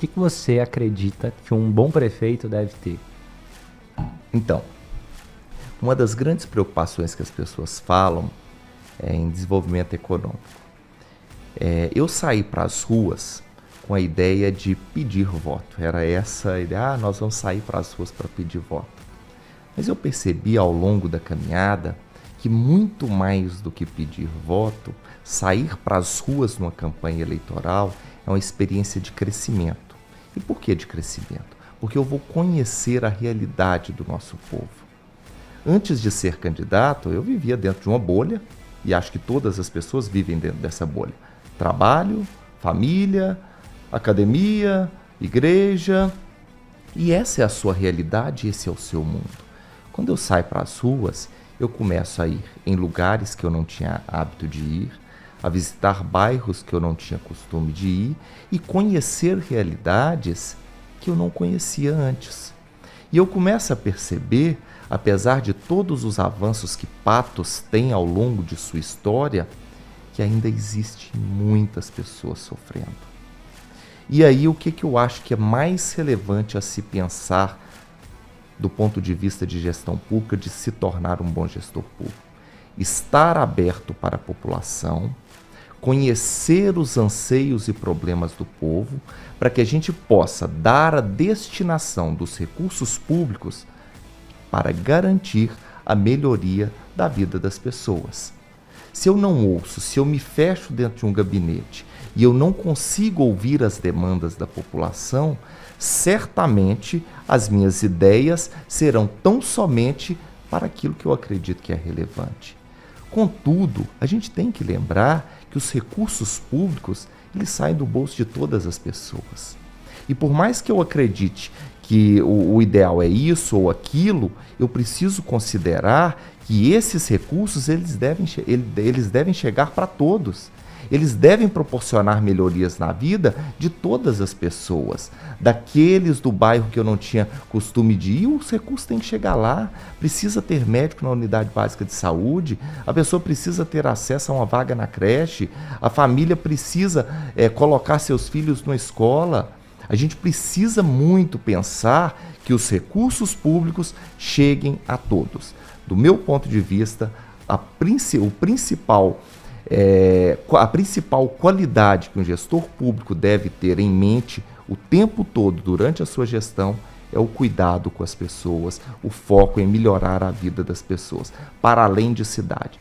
que você acredita que um bom prefeito deve ter? Então, uma das grandes preocupações que as pessoas falam é em desenvolvimento econômico. Eu saí para as ruas com a ideia de pedir voto. Era essa a ideia, nós vamos sair para as ruas para pedir voto. Mas eu percebi ao longo da caminhada que muito mais do que pedir voto, sair para as ruas numa campanha eleitoral é uma experiência de crescimento. E por que de crescimento? Porque eu vou conhecer a realidade do nosso povo. Antes de ser candidato, eu vivia dentro de uma bolha, e acho que todas as pessoas vivem dentro dessa bolha. Trabalho, família, academia, igreja, e essa é a sua realidade, esse é o seu mundo. Quando eu saio para as ruas, eu começo a ir em lugares que eu não tinha hábito de ir, a visitar bairros que eu não tinha costume de ir e conhecer realidades que eu não conhecia antes. E eu começo a perceber, apesar de todos os avanços que Patos tem ao longo de sua história, que ainda existem muitas pessoas sofrendo. E aí o que eu acho que é mais relevante a se pensar do ponto de vista de gestão pública, de se tornar um bom gestor público? Estar aberto para a população, conhecer os anseios e problemas do povo, para que a gente possa dar a destinação dos recursos públicos para garantir a melhoria da vida das pessoas. Se eu não ouço, se eu me fecho dentro de um gabinete e eu não consigo ouvir as demandas da população, certamente as minhas ideias serão tão somente para aquilo que eu acredito que é relevante. Contudo, a gente tem que lembrar que os recursos públicos eles saem do bolso de todas as pessoas. E por mais que eu acredite que o ideal é isso ou aquilo, eu preciso considerar que esses recursos eles devem chegar para todos. Eles devem proporcionar melhorias na vida de todas as pessoas. Daqueles do bairro que eu não tinha costume de ir, os recursos têm que chegar lá. Precisa ter médico na unidade básica de saúde, a pessoa precisa ter acesso a uma vaga na creche, a família precisa colocar seus filhos na escola. A gente precisa muito pensar que os recursos públicos cheguem a todos. Do meu ponto de vista, a principal qualidade que um gestor público deve ter em mente o tempo todo durante a sua gestão é o cuidado com as pessoas, o foco em melhorar a vida das pessoas, para além de cidade.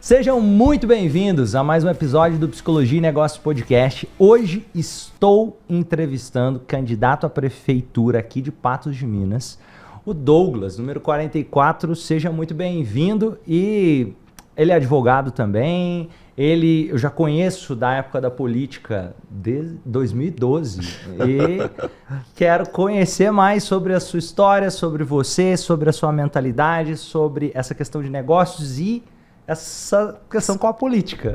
Sejam muito bem-vindos a mais um episódio do Psicologia e Negócios Podcast. Hoje estou entrevistando o candidato à prefeitura aqui de Patos de Minas, o Douglas, número 44. Seja muito bem-vindo. E ele é advogado também. Eu já conheço da época da política desde 2012 e quero conhecer mais sobre a sua história, sobre você, sobre a sua mentalidade, sobre essa questão de negócios e essa questão com a política.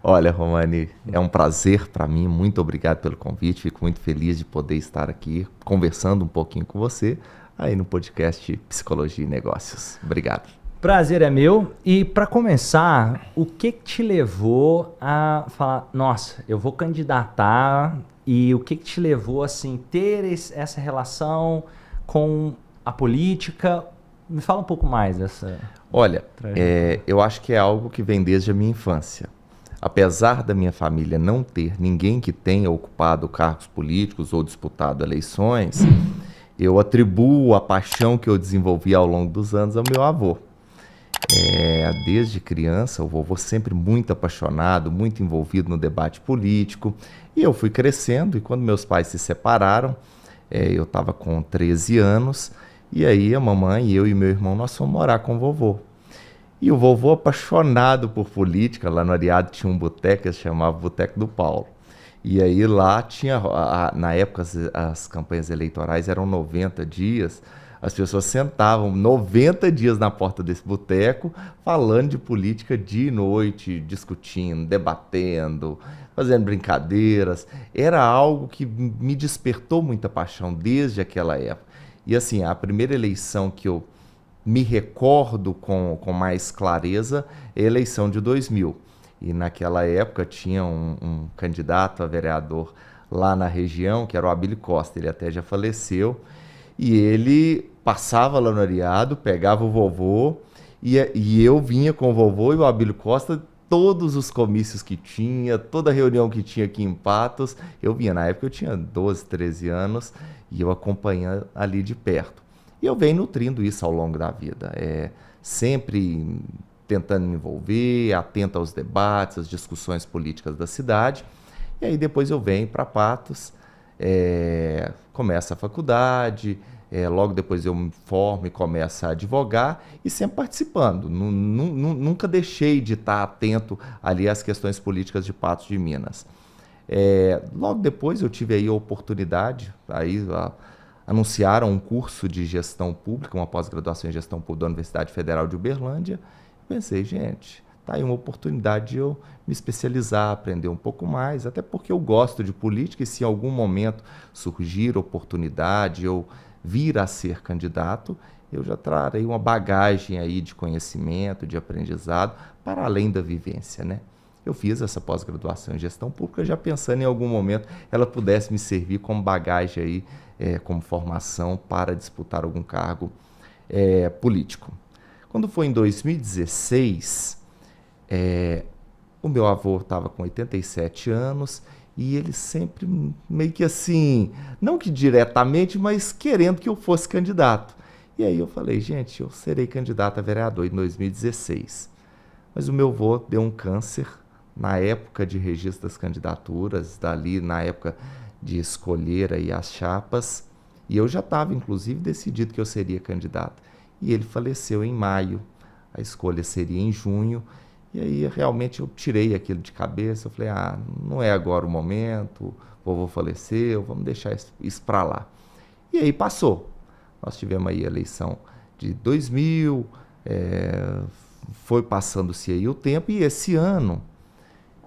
Olha, Romani, é um prazer para mim, muito obrigado pelo convite, fico muito feliz de poder estar aqui conversando um pouquinho com você aí no podcast Psicologia e Negócios. Obrigado. Prazer é meu. E para começar, o que te levou a falar, nossa, eu vou candidatar, e o que te levou assim ter essa relação com a política? Me fala um pouco mais dessa... Olha, eu acho que é algo que vem desde a minha infância. Apesar da minha família não ter ninguém que tenha ocupado cargos políticos ou disputado eleições, eu atribuo a paixão que eu desenvolvi ao longo dos anos ao meu avô. Desde criança, o vovô sempre muito apaixonado, muito envolvido no debate político. E eu fui crescendo, e quando meus pais se separaram, eu estava com 13 anos, e aí a mamãe, eu e meu irmão, nós fomos morar com o vovô. E o vovô, apaixonado por política, lá no Areado tinha um boteco que se chamava Boteco do Paulo. E aí lá tinha, na época as campanhas eleitorais eram 90 dias, as pessoas sentavam 90 dias na porta desse boteco, falando de política dia e noite, discutindo, debatendo, fazendo brincadeiras. Era algo que me despertou muita paixão desde aquela época. E assim, a primeira eleição que eu me recordo com mais clareza é a eleição de 2000. E naquela época tinha um candidato a vereador lá na região, que era o Abílio Costa, ele até já faleceu, e ele passava lá no Areado, pegava o vovô, e eu vinha com o vovô e o Abílio Costa, todos os comícios que tinha, toda reunião que tinha aqui em Patos, eu vinha. Na época eu tinha 12, 13 anos, e eu acompanhando ali de perto. E eu venho nutrindo isso ao longo da vida, sempre tentando me envolver, atento aos debates, às discussões políticas da cidade. E aí depois eu venho para Patos, começo a faculdade, logo depois eu me formo e começo a advogar e sempre participando. Nunca deixei de estar atento ali às questões políticas de Patos de Minas. Logo depois eu tive aí a oportunidade, anunciaram um curso de gestão pública, uma pós-graduação em gestão pública da Universidade Federal de Uberlândia. Pensei, gente, tá aí uma oportunidade de eu me especializar, aprender um pouco mais, até porque eu gosto de política e se em algum momento surgir oportunidade, eu vir a ser candidato, eu já trarei uma bagagem aí de conhecimento, de aprendizado, para além da vivência, né? Eu fiz essa pós-graduação em gestão pública já pensando em algum momento ela pudesse me servir como bagagem aí, como formação para disputar algum cargo político. Quando foi em 2016, o meu avô estava com 87 anos e ele sempre meio que assim, não que diretamente, mas querendo que eu fosse candidato. E aí eu falei, gente, eu serei candidato a vereador em 2016. Mas o meu avô deu um câncer na época de registro das candidaturas, dali na época de escolher aí as chapas, e eu já estava, inclusive, decidido que eu seria candidato. E ele faleceu em maio, a escolha seria em junho, e aí realmente eu tirei aquilo de cabeça, eu falei, não é agora o momento, o vovô faleceu, vamos deixar isso para lá. E aí passou. Nós tivemos aí a eleição de 2000, foi passando-se aí o tempo, e esse ano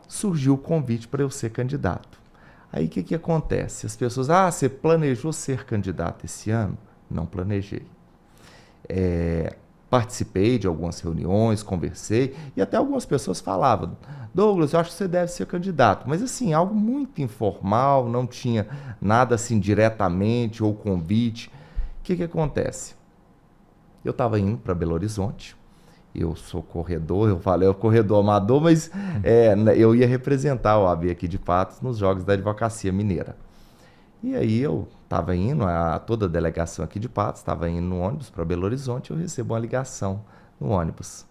surgiu o convite para eu ser candidato. Aí o que acontece? As pessoas, você planejou ser candidato esse ano? Não planejei. Participei de algumas reuniões, conversei, e até algumas pessoas falavam, Douglas, eu acho que você deve ser candidato, mas assim, algo muito informal, não tinha nada assim diretamente ou convite. O que acontece? Eu estava indo para Belo Horizonte, eu sou corredor, eu falei, eu corredor amador, mas eu ia representar o OAB aqui de Patos nos Jogos da Advocacia Mineira. E aí eu estava indo, toda a delegação aqui de Patos, estava indo no ônibus para Belo Horizonte, eu recebo uma ligação no ônibus.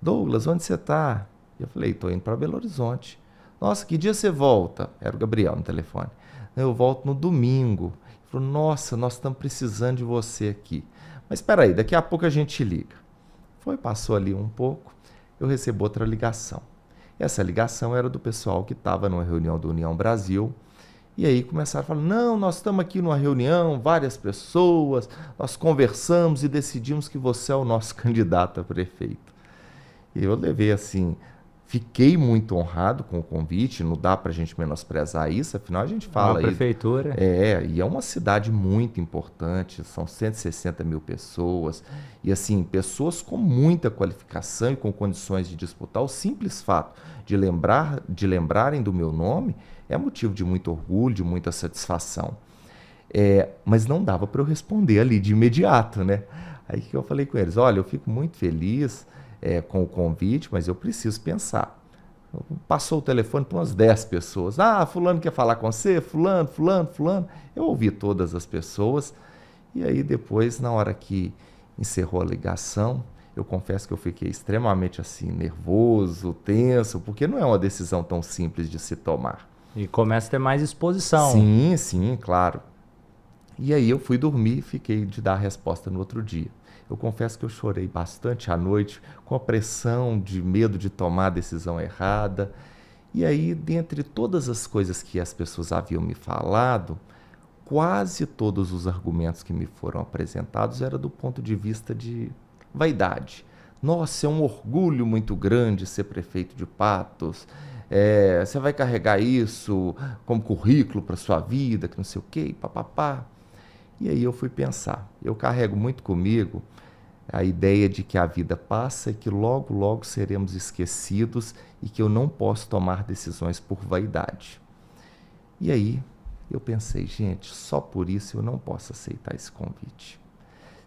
Douglas, onde você está? Eu falei, estou indo para Belo Horizonte. Nossa, que dia você volta? Era o Gabriel no telefone. Eu volto no domingo. Ele falou, nossa, nós estamos precisando de você aqui. Mas espera aí, daqui a pouco a gente liga. Passou ali um pouco, eu recebo outra ligação. Essa ligação era do pessoal que estava numa reunião do União Brasil, e aí começaram a falar, não, nós estamos aqui numa reunião, várias pessoas, nós conversamos e decidimos que você é o nosso candidato a prefeito. E eu levei assim, fiquei muito honrado com o convite, não dá para a gente menosprezar isso, afinal a gente fala... Uma prefeitura. E é uma cidade muito importante, são 160 mil pessoas, e assim, pessoas com muita qualificação e com condições de disputar. O simples fato de lembrarem do meu nome é motivo de muito orgulho, de muita satisfação. Mas não dava para eu responder ali de imediato, né? Aí que eu falei com eles, olha, eu fico muito feliz com o convite, mas eu preciso pensar. Passou o telefone para umas 10 pessoas. Fulano quer falar com você, fulano. Eu ouvi todas as pessoas, e aí depois, na hora que encerrou a ligação, eu confesso que eu fiquei extremamente assim, nervoso, tenso, porque não é uma decisão tão simples de se tomar. E começa a ter mais exposição. Sim, claro. E aí eu fui dormir e fiquei de dar a resposta no outro dia. Eu confesso que eu chorei bastante à noite, com a pressão de medo de tomar a decisão errada. E aí, dentre todas as coisas que as pessoas haviam me falado, quase todos os argumentos que me foram apresentados eram do ponto de vista de vaidade. Nossa, é um orgulho muito grande ser prefeito de Patos. Você vai carregar isso como currículo para sua vida, que não sei o quê, papapá. E aí eu fui pensar, eu carrego muito comigo a ideia de que a vida passa e que logo, logo seremos esquecidos e que eu não posso tomar decisões por vaidade. E aí eu pensei, gente, só por isso eu não posso aceitar esse convite.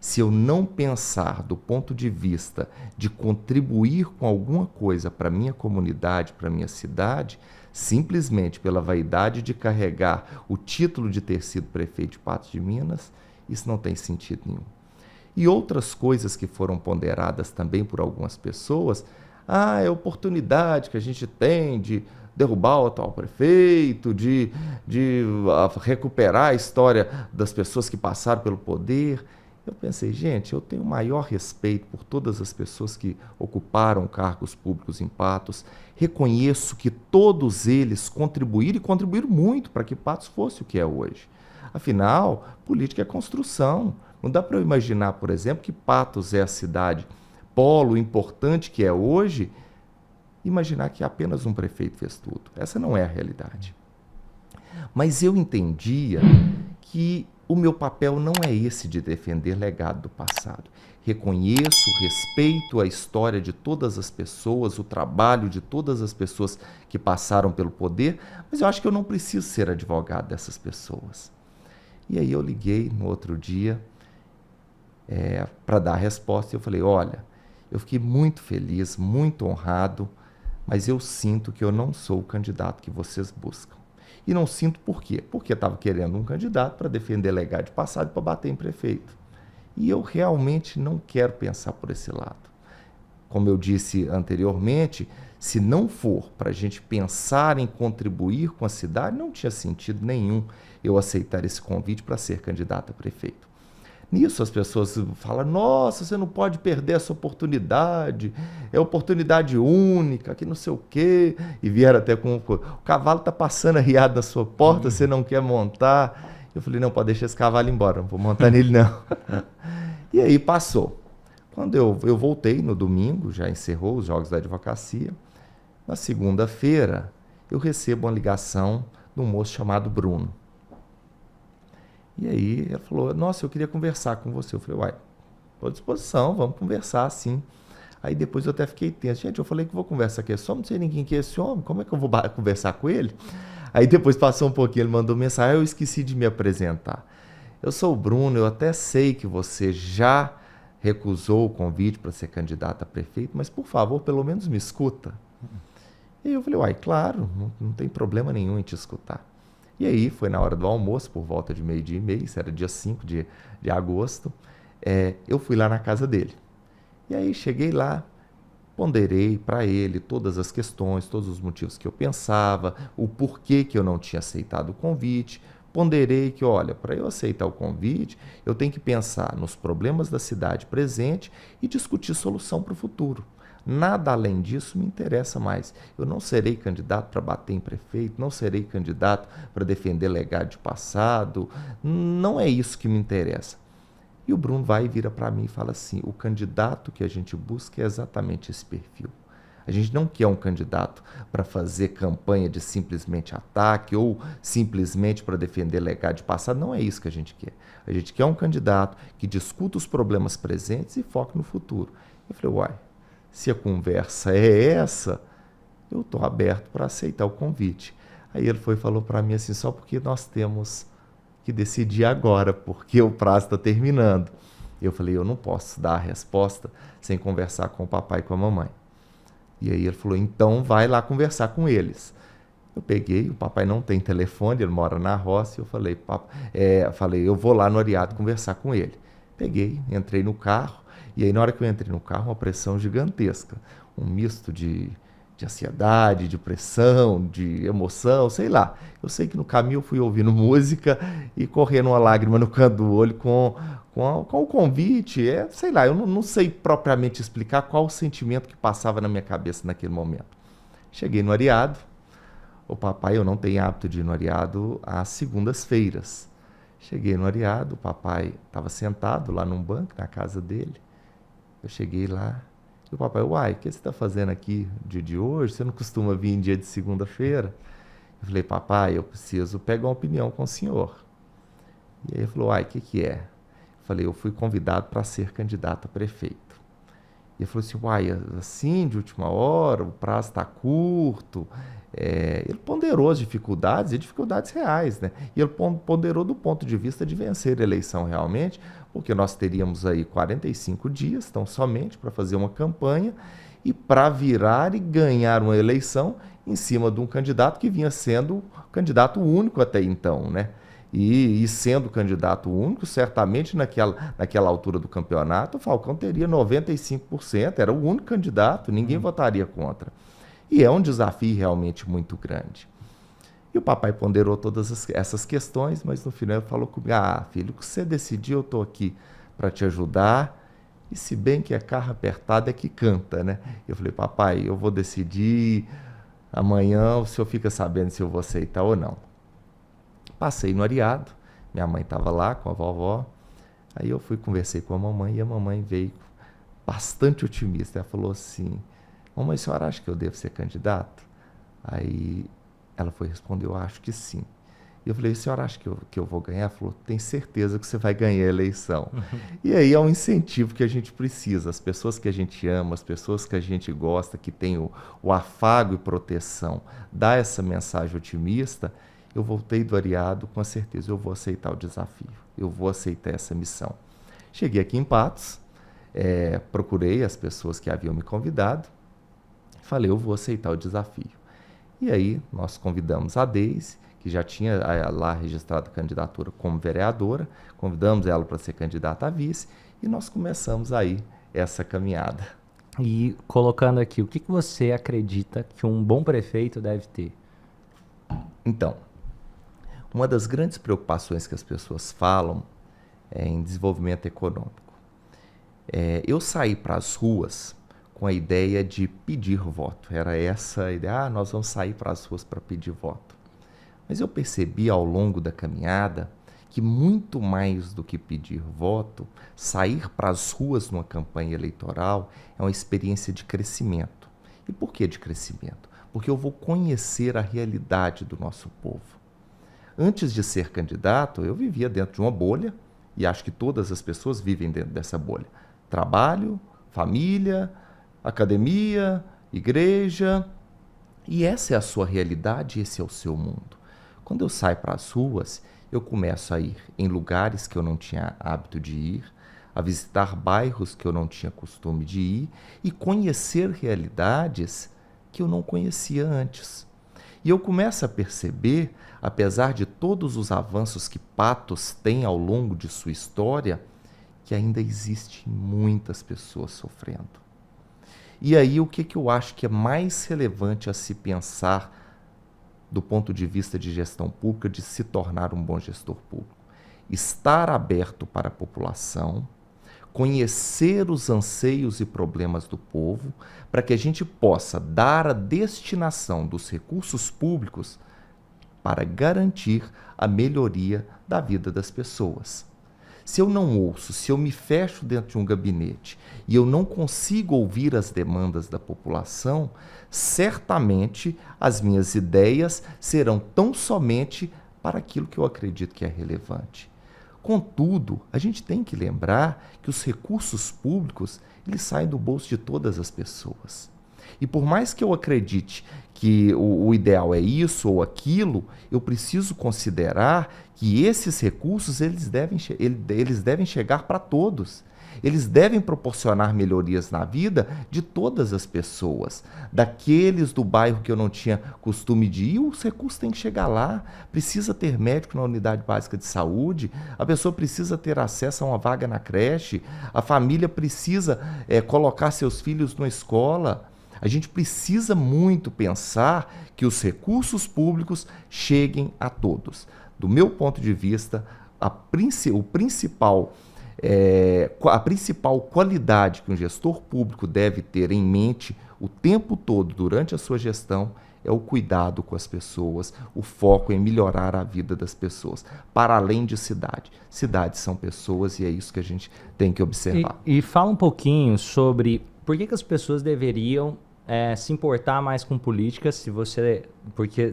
Se eu não pensar do ponto de vista de contribuir com alguma coisa para a minha comunidade, para a minha cidade, simplesmente pela vaidade de carregar o título de ter sido prefeito de Patos de Minas, isso não tem sentido nenhum. E outras coisas que foram ponderadas também por algumas pessoas, é a oportunidade que a gente tem de derrubar o atual prefeito, de recuperar a história das pessoas que passaram pelo poder. Eu pensei, gente, eu tenho o maior respeito por todas as pessoas que ocuparam cargos públicos em Patos, reconheço que todos eles contribuíram e contribuíram muito para que Patos fosse o que é hoje. Afinal, política é construção. Não dá para eu imaginar, por exemplo, que Patos é a cidade polo importante que é hoje, imaginar que apenas um prefeito fez tudo. Essa não é a realidade. Mas eu entendia que o meu papel não é esse de defender legado do passado. Reconheço, respeito a história de todas as pessoas, o trabalho de todas as pessoas que passaram pelo poder, mas eu acho que eu não preciso ser advogado dessas pessoas. E aí eu liguei no outro dia para dar a resposta e eu falei, olha, eu fiquei muito feliz, muito honrado, mas eu sinto que eu não sou o candidato que vocês buscam. E não sinto por quê? Porque estava querendo um candidato para defender legado de passado e para bater em prefeito. E eu realmente não quero pensar por esse lado. Como eu disse anteriormente, se não for para a gente pensar em contribuir com a cidade, não tinha sentido nenhum eu aceitar esse convite para ser candidato a prefeito. Nisso as pessoas falam, nossa, você não pode perder essa oportunidade, é oportunidade única, que não sei o quê, e vieram até com o cavalo está passando arriado na sua porta, você não quer montar. Eu falei, não, pode deixar esse cavalo embora, não vou montar nele não. E aí passou. Quando eu voltei no domingo, já encerrou os Jogos da Advocacia, na segunda-feira eu recebo uma ligação de um moço chamado Bruno. E aí ele falou, nossa, eu queria conversar com você. Eu falei, uai, estou à disposição, vamos conversar sim. Aí depois eu até fiquei tenso. Gente, eu falei que vou conversar com esse homem, não sei ninguém que é esse homem, como é que eu vou conversar com ele? Aí depois passou um pouquinho, ele mandou mensagem, eu esqueci de me apresentar. Eu sou o Bruno, eu até sei que você já recusou o convite para ser candidato a prefeito, mas por favor, pelo menos me escuta. E aí eu falei, uai, claro, não tem problema nenhum em te escutar. E aí, foi na hora do almoço, por volta de 12:30, isso era dia 5 de agosto, eu fui lá na casa dele. E aí, cheguei lá, ponderei para ele todas as questões, todos os motivos que eu pensava, o porquê que eu não tinha aceitado o convite. Ponderei que, olha, para eu aceitar o convite, eu tenho que pensar nos problemas da cidade presente e discutir solução para o futuro. Nada além disso me interessa mais. Eu não serei candidato para bater em prefeito, não serei candidato para defender legado de passado, não é isso que me interessa. E o Bruno vai e vira para mim e fala assim, o candidato que a gente busca é exatamente esse perfil. A gente não quer um candidato para fazer campanha de simplesmente ataque ou simplesmente para defender legado de passado, não é isso que a gente quer. A gente quer um candidato que discuta os problemas presentes e foque no futuro. Eu falei, uai, se a conversa é essa, eu estou aberto para aceitar o convite. Aí ele foi e falou para mim assim, só porque nós temos que decidir agora, porque o prazo está terminando. Eu falei, eu não posso dar a resposta sem conversar com o papai e com a mamãe. E aí ele falou, então vai lá conversar com eles. Eu peguei, o papai não tem telefone, ele mora na roça, e eu falei, eu vou lá no Areado conversar com ele. Peguei, entrei no carro, e aí na hora que eu entrei no carro, uma pressão gigantesca, um misto de ansiedade, de pressão, de emoção, sei lá. Eu sei que no caminho eu fui ouvindo música e correndo uma lágrima no canto do olho com o convite. Sei lá, eu não sei propriamente explicar qual o sentimento que passava na minha cabeça naquele momento. Cheguei no Areado. O papai, eu não tenho hábito de ir no Areado às segundas-feiras. Cheguei no Areado, o papai estava sentado lá num banco na casa dele. Eu cheguei lá. E o papai, uai, o que você está fazendo aqui dia de hoje? Você não costuma vir em dia de segunda-feira? Eu falei, papai, eu preciso pegar uma opinião com o senhor. E aí ele falou, uai, o que é? Eu Falei, eu fui convidado para ser candidato a prefeito. E ele falou assim, uai, assim, de última hora, o prazo está curto. Ele ponderou as dificuldades e dificuldades reais, né? E ele ponderou do ponto de vista de vencer a eleição realmente, porque nós teríamos aí 45 dias, então somente para fazer uma campanha e para virar e ganhar uma eleição em cima de um candidato que vinha sendo candidato único até então, né? E sendo candidato único, certamente naquela altura do campeonato, o Falcão teria 95%, era o único candidato, ninguém votaria contra. E é um desafio realmente muito grande. E o papai ponderou todas essas questões, mas no final ele falou comigo, filho, o que você decidiu, eu estou aqui para te ajudar, e se bem que é carro apertado é que canta, né? Eu falei, papai, eu vou decidir, amanhã o senhor fica sabendo se eu vou aceitar ou não. Passei no Areado, minha mãe estava lá com a vovó, aí eu conversei com a mamãe, e a mamãe veio bastante otimista. Ela falou assim, mamãe, a senhora acha que eu devo ser candidato? Aí ela foi responder, eu acho que sim. E eu falei, a senhora acha que eu vou ganhar? Ela falou, tem certeza que você vai ganhar a eleição. E aí é um incentivo que a gente precisa, as pessoas que a gente ama, as pessoas que a gente gosta, que tem o afago e proteção, dá essa mensagem otimista. Eu voltei do Areado, com certeza eu vou aceitar o desafio, eu vou aceitar essa missão. Cheguei aqui em Patos, procurei as pessoas que haviam me convidado, falei, eu vou aceitar o desafio. E aí nós convidamos a Deise, que já tinha lá registrado a candidatura como vereadora, convidamos ela para ser candidata a vice, e nós começamos aí essa caminhada. E colocando aqui, o que você acredita que um bom prefeito deve ter? Então, uma das grandes preocupações que as pessoas falam é em desenvolvimento econômico. Eu saí para as ruas com a ideia de pedir voto. Era essa a ideia, nós vamos sair para as ruas para pedir voto. Mas eu percebi ao longo da caminhada que muito mais do que pedir voto, sair para as ruas numa campanha eleitoral é uma experiência de crescimento. E por que de crescimento? Porque eu vou conhecer a realidade do nosso povo. Antes de ser candidato, eu vivia dentro de uma bolha, e acho que todas as pessoas vivem dentro dessa bolha. Trabalho, família, academia, igreja, e essa é a sua realidade, esse é o seu mundo. Quando eu saio para as ruas, eu começo a ir em lugares que eu não tinha hábito de ir, a visitar bairros que eu não tinha costume de ir e conhecer realidades que eu não conhecia antes. E eu começo a perceber, apesar de todos os avanços que Patos tem ao longo de sua história, que ainda existem muitas pessoas sofrendo. E aí o que eu acho que é mais relevante a se pensar do ponto de vista de gestão pública, de se tornar um bom gestor público? Estar aberto para a população, conhecer os anseios e problemas do povo, para que a gente possa dar a destinação dos recursos públicos para garantir a melhoria da vida das pessoas. Se eu não ouço, se eu me fecho dentro de um gabinete e eu não consigo ouvir as demandas da população, certamente as minhas ideias serão tão somente para aquilo que eu acredito que é relevante. Contudo, a gente tem que lembrar que os recursos públicos, eles saem do bolso de todas as pessoas. E por mais que eu acredite que o ideal é isso ou aquilo, eu preciso considerar que esses recursos eles devem chegar para todos. Eles devem proporcionar melhorias na vida de todas as pessoas. Daqueles do bairro que eu não tinha costume de ir, os recursos têm que chegar lá. Precisa ter médico na unidade básica de saúde, a pessoa precisa ter acesso a uma vaga na creche, a família precisa colocar seus filhos na escola. A gente precisa muito pensar que os recursos públicos cheguem a todos. Do meu ponto de vista, a principal qualidade que um gestor público deve ter em mente o tempo todo durante a sua gestão é o cuidado com as pessoas, o foco em melhorar a vida das pessoas, para além de cidade. Cidades são pessoas e é isso que a gente tem que observar. E fala um pouquinho sobre por que as pessoas deveriam se importar mais com política, porque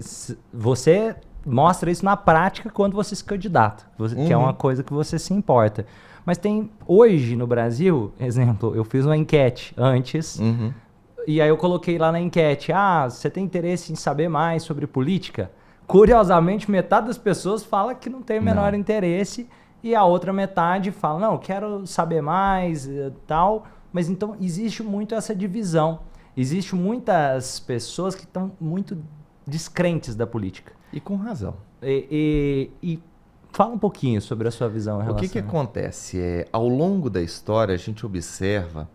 você mostra isso na prática quando você se candidata, que é uma coisa que você se importa. Mas tem, hoje no Brasil, exemplo, eu fiz uma enquete antes, e aí eu coloquei lá na enquete, você tem interesse em saber mais sobre política? Curiosamente, metade das pessoas fala que não tem o menor interesse, e a outra metade fala, não, quero saber mais e tal. Mas então existe muito essa divisão. Existe muitas pessoas que estão muito descrentes da política. E com razão. E fala um pouquinho sobre a sua visão em relação. O que acontece? Ao longo da história, a gente observa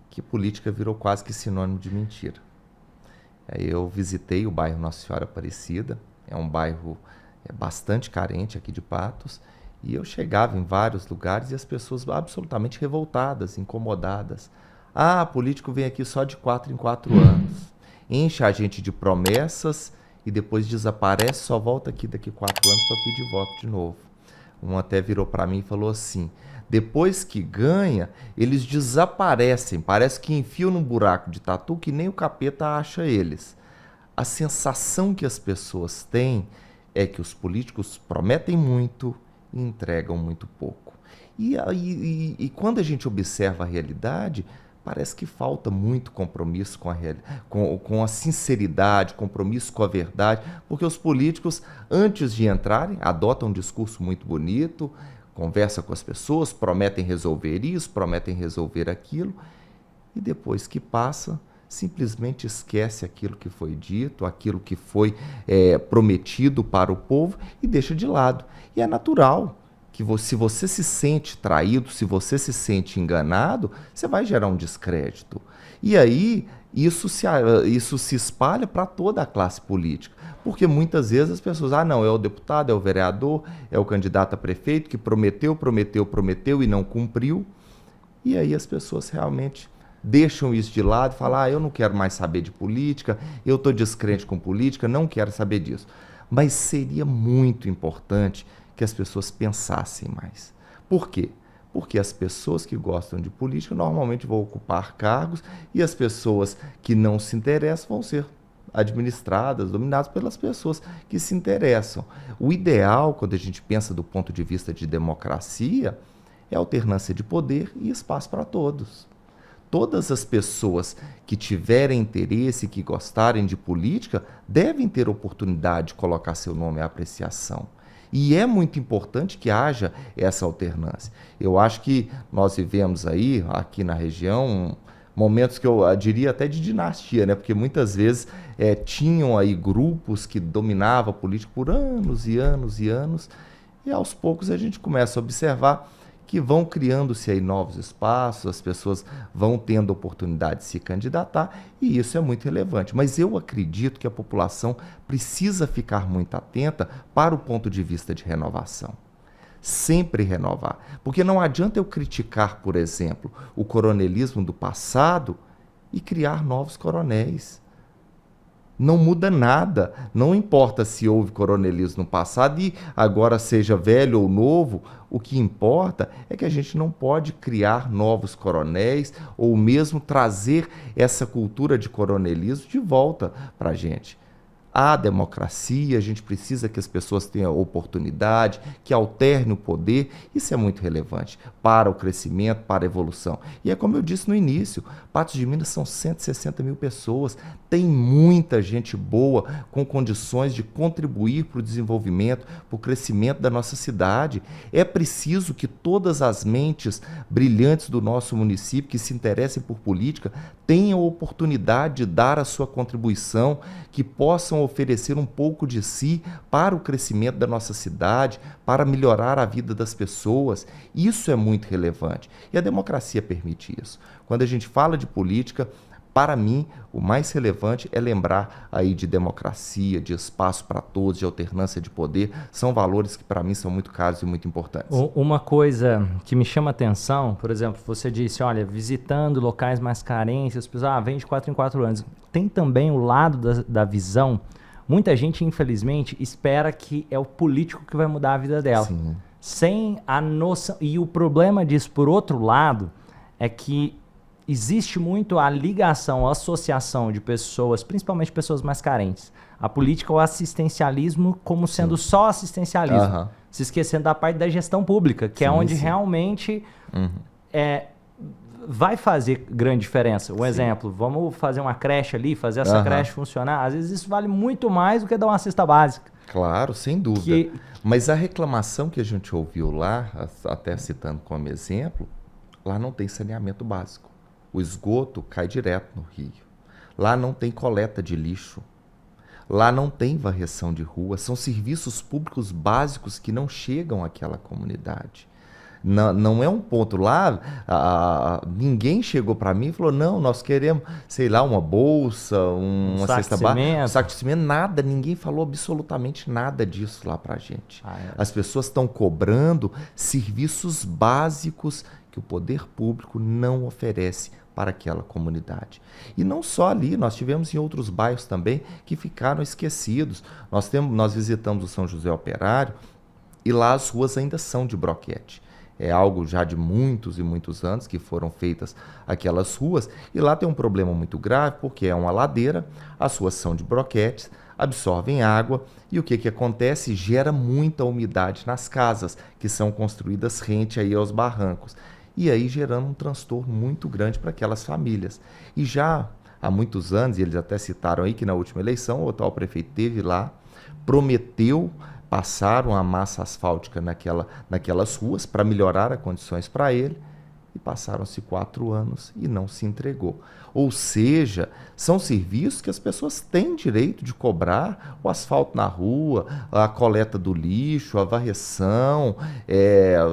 que política virou quase que sinônimo de mentira. Eu visitei o bairro Nossa Senhora Aparecida, é um bairro bastante carente aqui de Patos, e eu chegava em vários lugares e as pessoas absolutamente revoltadas, incomodadas. Político vem aqui só de 4 em 4 anos, enche a gente de promessas e depois desaparece, só volta aqui daqui 4 anos para pedir voto de novo. Um até virou para mim e falou assim, depois que ganha, eles desaparecem, parece que enfiam num buraco de tatu que nem o capeta acha eles. A sensação que as pessoas têm é que os políticos prometem muito e entregam muito pouco. E quando a gente observa a realidade, parece que falta muito compromisso com a sinceridade, compromisso com a verdade, porque os políticos, antes de entrarem, adotam um discurso muito bonito, conversa com as pessoas, prometem resolver isso, prometem resolver aquilo, e depois que passa, simplesmente esquece aquilo que foi dito, aquilo que foi prometido para o povo e deixa de lado. E é natural que se você se sente traído, se você se sente enganado, você vai gerar um descrédito. E aí isso se espalha para toda a classe política. Porque muitas vezes as pessoas, não, é o deputado, é o vereador, é o candidato a prefeito que prometeu e não cumpriu. E aí as pessoas realmente deixam isso de lado e falam, eu não quero mais saber de política, eu estou descrente com política, não quero saber disso. Mas seria muito importante que as pessoas pensassem mais. Por quê? Porque as pessoas que gostam de política normalmente vão ocupar cargos e as pessoas que não se interessam vão ser administradas, dominadas pelas pessoas que se interessam. O ideal, quando a gente pensa do ponto de vista de democracia, é alternância de poder e espaço para todos. Todas as pessoas que tiverem interesse, que gostarem de política, devem ter oportunidade de colocar seu nome à apreciação. E é muito importante que haja essa alternância. Eu acho que nós vivemos aí, aqui na região, momentos que eu diria até de dinastia, né? Porque muitas vezes tinham aí grupos que dominavam a política por anos e anos e anos, e aos poucos a gente começa a observar que vão criando-se aí novos espaços, as pessoas vão tendo oportunidade de se candidatar, e isso é muito relevante. Mas eu acredito que a população precisa ficar muito atenta para o ponto de vista de renovação. Sempre renovar. Porque não adianta eu criticar, por exemplo, o coronelismo do passado e criar novos coronéis. Não muda nada, não importa se houve coronelismo no passado e agora seja velho ou novo, o que importa é que a gente não pode criar novos coronéis ou mesmo trazer essa cultura de coronelismo de volta para a gente. Há democracia, a gente precisa que as pessoas tenham oportunidade, que alternem o poder, isso é muito relevante para o crescimento, para a evolução. E é como eu disse no início, Patos de Minas são 160 mil pessoas, tem muita gente boa com condições de contribuir para o desenvolvimento, para o crescimento da nossa cidade. É preciso que todas as mentes brilhantes do nosso município que se interessem por política tenham a oportunidade de dar a sua contribuição, que possam oferecer um pouco de si para o crescimento da nossa cidade, para melhorar a vida das pessoas. Isso é muito relevante. E a democracia permite isso. Quando a gente fala de política, para mim, o mais relevante é lembrar aí de democracia, de espaço para todos, de alternância de poder. São valores que para mim são muito caros e muito importantes. Uma coisa que me chama atenção, por exemplo, você disse, olha, visitando locais mais carentes, as pessoas vêm de 4 em 4 anos. Tem também o lado da visão. Muita gente, infelizmente, espera que é o político que vai mudar a vida dela. Sim. Sem a noção. E o problema disso, por outro lado, é que existe muito a ligação, a associação de pessoas, principalmente pessoas mais carentes, a política ou assistencialismo como sendo só assistencialismo, se esquecendo da parte da gestão pública, que é onde realmente vai fazer grande diferença. Um exemplo, vamos fazer uma creche ali, fazer essa creche funcionar, às vezes isso vale muito mais do que dar uma cesta básica. Claro, sem dúvida. Mas a reclamação que a gente ouviu lá, até citando como exemplo, lá não tem saneamento básico. O esgoto cai direto no rio. Lá não tem coleta de lixo. Lá não tem varreção de rua. São serviços públicos básicos que não chegam àquela comunidade. Não é um ponto lá, ninguém chegou para mim e falou, não, nós queremos, sei lá, uma bolsa, uma cesta básica, um saco de cimento, nada, ninguém falou absolutamente nada disso lá para a gente. As pessoas estão cobrando serviços básicos que o poder público não oferece para aquela comunidade. E não só ali, nós tivemos em outros bairros também que ficaram esquecidos. Nós visitamos o São José Operário e lá as ruas ainda são de broquete. É algo já de muitos e muitos anos que foram feitas aquelas ruas. E lá tem um problema muito grave, porque é uma ladeira, as ruas são de broquetes, absorvem água e o que acontece? Gera muita umidade nas casas, que são construídas rente aí aos barrancos. E aí gerando um transtorno muito grande para aquelas famílias. E já há muitos anos, e eles até citaram aí que na última eleição o atual prefeito esteve lá, prometeu passar uma massa asfáltica naquelas ruas para melhorar as condições para ele, e passaram-se 4 anos e não se entregou. Ou seja, são serviços que as pessoas têm direito de cobrar, o asfalto na rua, a coleta do lixo, a varreção,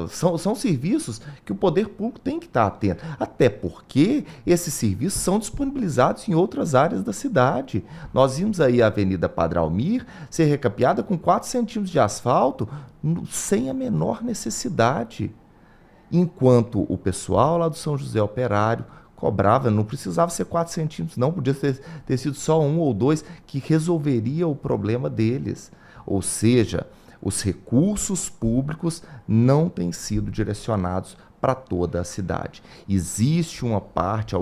são serviços que o poder público tem que estar atento, até porque esses serviços são disponibilizados em outras áreas da cidade. Nós vimos aí a Avenida Padre Almir ser recapeada com 4 centímetros de asfalto sem a menor necessidade. Enquanto o pessoal lá do São José Operário cobrava, não precisava ser 4 centímetros, não, podia ter sido só 1 ou 2 que resolveria o problema deles. Ou seja, os recursos públicos não têm sido direcionados para toda a cidade. Existe uma parte,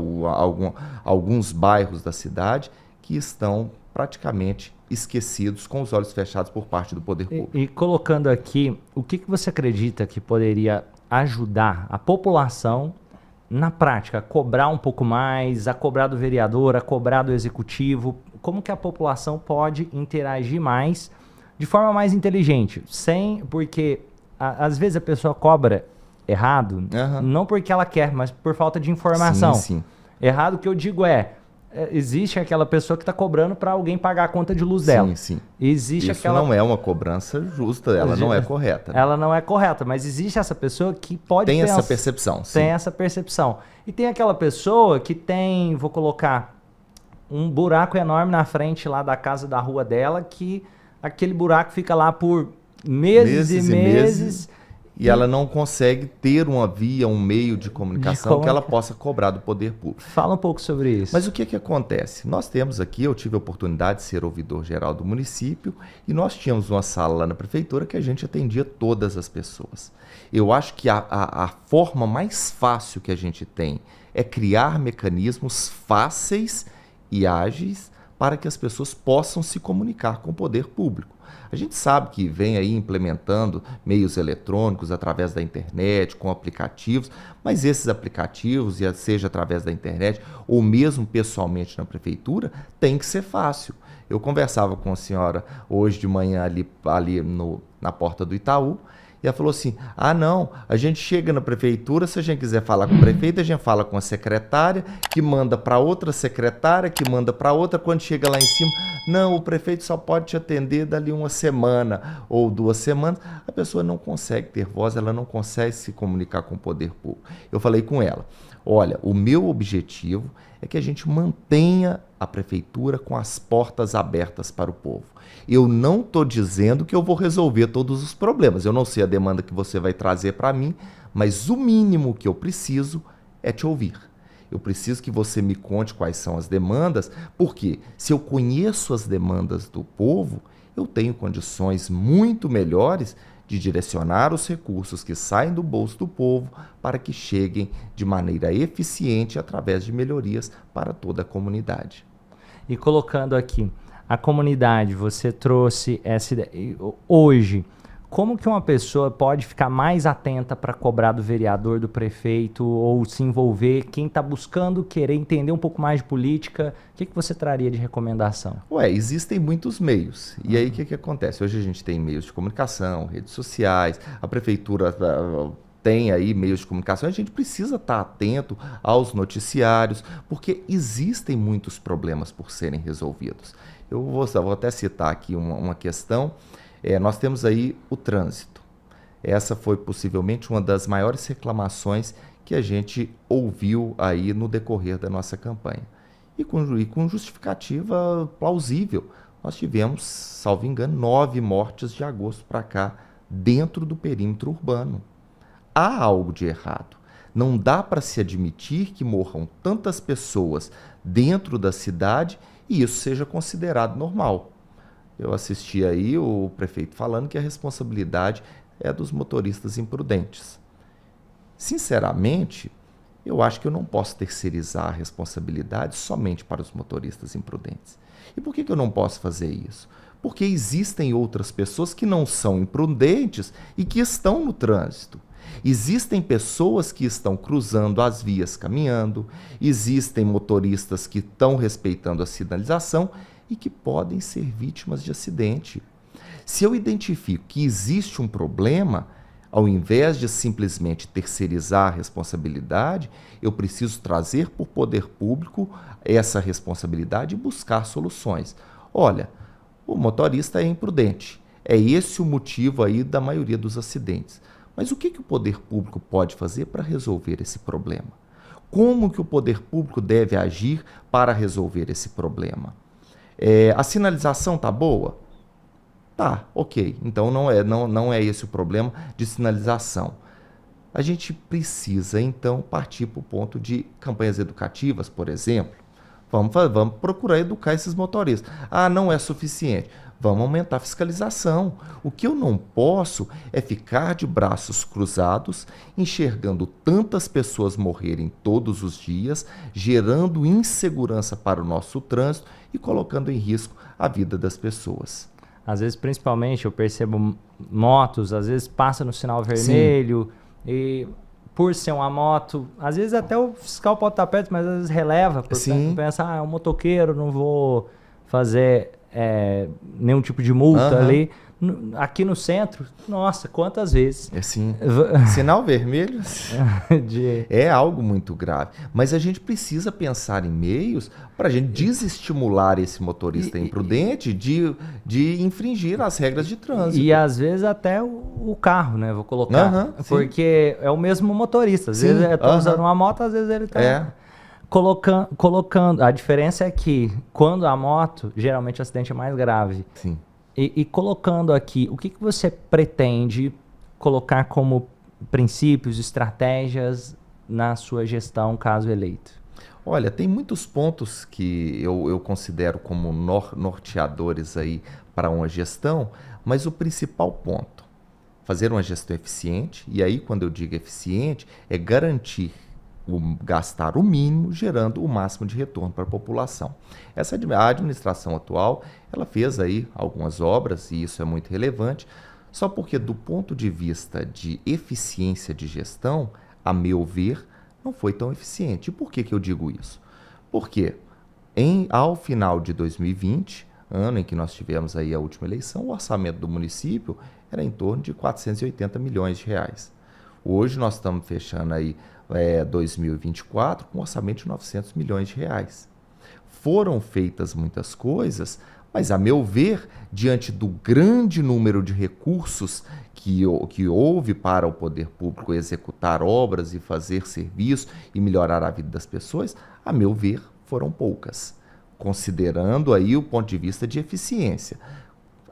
alguns bairros da cidade que estão praticamente esquecidos, com os olhos fechados por parte do poder público. E colocando aqui, o que você acredita que poderia ajudar a população na prática, a cobrar um pouco mais, a cobrar do vereador, a cobrar do executivo? Como que a população pode interagir mais, de forma mais inteligente? Porque às vezes a pessoa cobra errado, não porque ela quer, mas por falta de informação. Sim. Errado que eu digo existe aquela pessoa que está cobrando para alguém pagar a conta de luz dela. Sim. Existe Isso não é uma cobrança justa, ela não é correta. Né? Ela não é correta, mas existe essa pessoa que pode tem essa percepção. Sim. Tem essa percepção. E tem aquela pessoa que tem, vou colocar, um buraco enorme na frente lá da casa da rua dela, que aquele buraco fica lá por meses e meses. E ela não consegue ter uma via, um meio de comunicação que ela possa cobrar do poder público. Fala um pouco sobre isso. Mas o que acontece? Nós temos aqui, eu tive a oportunidade de ser ouvidor-geral do município, e nós tínhamos uma sala lá na prefeitura que a gente atendia todas as pessoas. Eu acho que a forma mais fácil que a gente tem é criar mecanismos fáceis e ágeis para que as pessoas possam se comunicar com o poder público. A gente sabe que vem aí implementando meios eletrônicos através da internet, com aplicativos, mas esses aplicativos, seja através da internet ou mesmo pessoalmente na prefeitura, tem que ser fácil. Eu conversava com a senhora hoje de manhã ali na porta do Itaú, e ela falou assim, não, a gente chega na prefeitura, se a gente quiser falar com o prefeito, a gente fala com a secretária, que manda para outra secretária, que manda para outra, quando chega lá em cima, não, o prefeito só pode te atender dali 1 semana ou 2 semanas. A pessoa não consegue ter voz, ela não consegue se comunicar com o poder público. Eu falei com ela, olha, o meu objetivo é que a gente mantenha a prefeitura com as portas abertas para o povo. Eu não estou dizendo que eu vou resolver todos os problemas. Eu não sei a demanda que você vai trazer para mim, mas o mínimo que eu preciso é te ouvir. Eu preciso que você me conte quais são as demandas, porque se eu conheço as demandas do povo, eu tenho condições muito melhores de direcionar os recursos que saem do bolso do povo para que cheguem de maneira eficiente através de melhorias para toda a comunidade. E colocando aqui, a comunidade, você trouxe essa ideia. Hoje, como que uma pessoa pode ficar mais atenta para cobrar do vereador, do prefeito, ou se envolver, quem está buscando querer entender um pouco mais de política, o que você traria de recomendação? Existem muitos meios. E aí o que acontece? Hoje a gente tem meios de comunicação, redes sociais, a prefeitura tem aí meios de comunicação, a gente precisa estar atento aos noticiários, porque existem muitos problemas por serem resolvidos. Eu vou até citar aqui uma questão. Nós temos aí o trânsito. Essa foi possivelmente uma das maiores reclamações que a gente ouviu aí no decorrer da nossa campanha. E com justificativa plausível. Nós tivemos, salvo engano, 9 mortes de agosto para cá, dentro do perímetro urbano. Há algo de errado. Não dá para se admitir que morram tantas pessoas dentro da cidade e isso seja considerado normal. Eu assisti aí o prefeito falando que a responsabilidade é dos motoristas imprudentes. Sinceramente, eu acho que eu não posso terceirizar a responsabilidade somente para os motoristas imprudentes. E por que eu não posso fazer isso? Porque existem outras pessoas que não são imprudentes e que estão no trânsito. Existem pessoas que estão cruzando as vias caminhando, existem motoristas que estão respeitando a sinalização e que podem ser vítimas de acidente. Se eu identifico que existe um problema, ao invés de simplesmente terceirizar a responsabilidade, eu preciso trazer para o poder público essa responsabilidade e buscar soluções. Olha, o motorista é imprudente. É esse o motivo aí da maioria dos acidentes. Mas o que o poder público pode fazer para resolver esse problema? Como que o poder público deve agir para resolver esse problema? A sinalização tá boa? Tá, ok. Então não é esse o problema de sinalização. A gente precisa, então, partir para o ponto de campanhas educativas, por exemplo. Vamos procurar educar esses motoristas. Não é suficiente. Vamos aumentar a fiscalização. O que eu não posso é ficar de braços cruzados, enxergando tantas pessoas morrerem todos os dias, gerando insegurança para o nosso trânsito e colocando em risco a vida das pessoas. Às vezes, principalmente, eu percebo motos, às vezes passa no sinal vermelho. Sim. E por ser uma moto, às vezes até o fiscal pode estar perto, mas às vezes releva, porque pensa, é um motoqueiro, não vou fazer nenhum tipo de multa ali. Aqui no centro, nossa, quantas vezes? Sinal vermelho é algo muito grave. Mas a gente precisa pensar em meios para a gente desestimular esse motorista imprudente de infringir as regras de trânsito. E às vezes até o carro, né? Vou colocar. Porque é o mesmo motorista. Às vezes ele está usando uma moto, às vezes ele está... Colocando. A diferença é que quando a moto, geralmente o acidente é mais grave. Sim. E colocando aqui, o que você pretende colocar como princípios, estratégias na sua gestão, caso eleito? Olha, tem muitos pontos que eu considero como norteadores aí para uma gestão, mas o principal ponto, fazer uma gestão eficiente, e aí quando eu digo eficiente, é garantir gastar o mínimo, gerando o máximo de retorno para a população. A administração atual, ela fez aí algumas obras, e isso é muito relevante, só porque do ponto de vista de eficiência de gestão, a meu ver, não foi tão eficiente. E por que eu digo isso? Porque ao final de 2020, ano em que nós tivemos aí a última eleição, o orçamento do município era em torno de 480 milhões de reais. Hoje nós estamos fechando aí 2024 com um orçamento de 900 milhões de reais. Foram feitas muitas coisas, mas a meu ver, diante do grande número de recursos que houve para o poder público executar obras e fazer serviço e melhorar a vida das pessoas, a meu ver, foram poucas, considerando aí o ponto de vista de eficiência.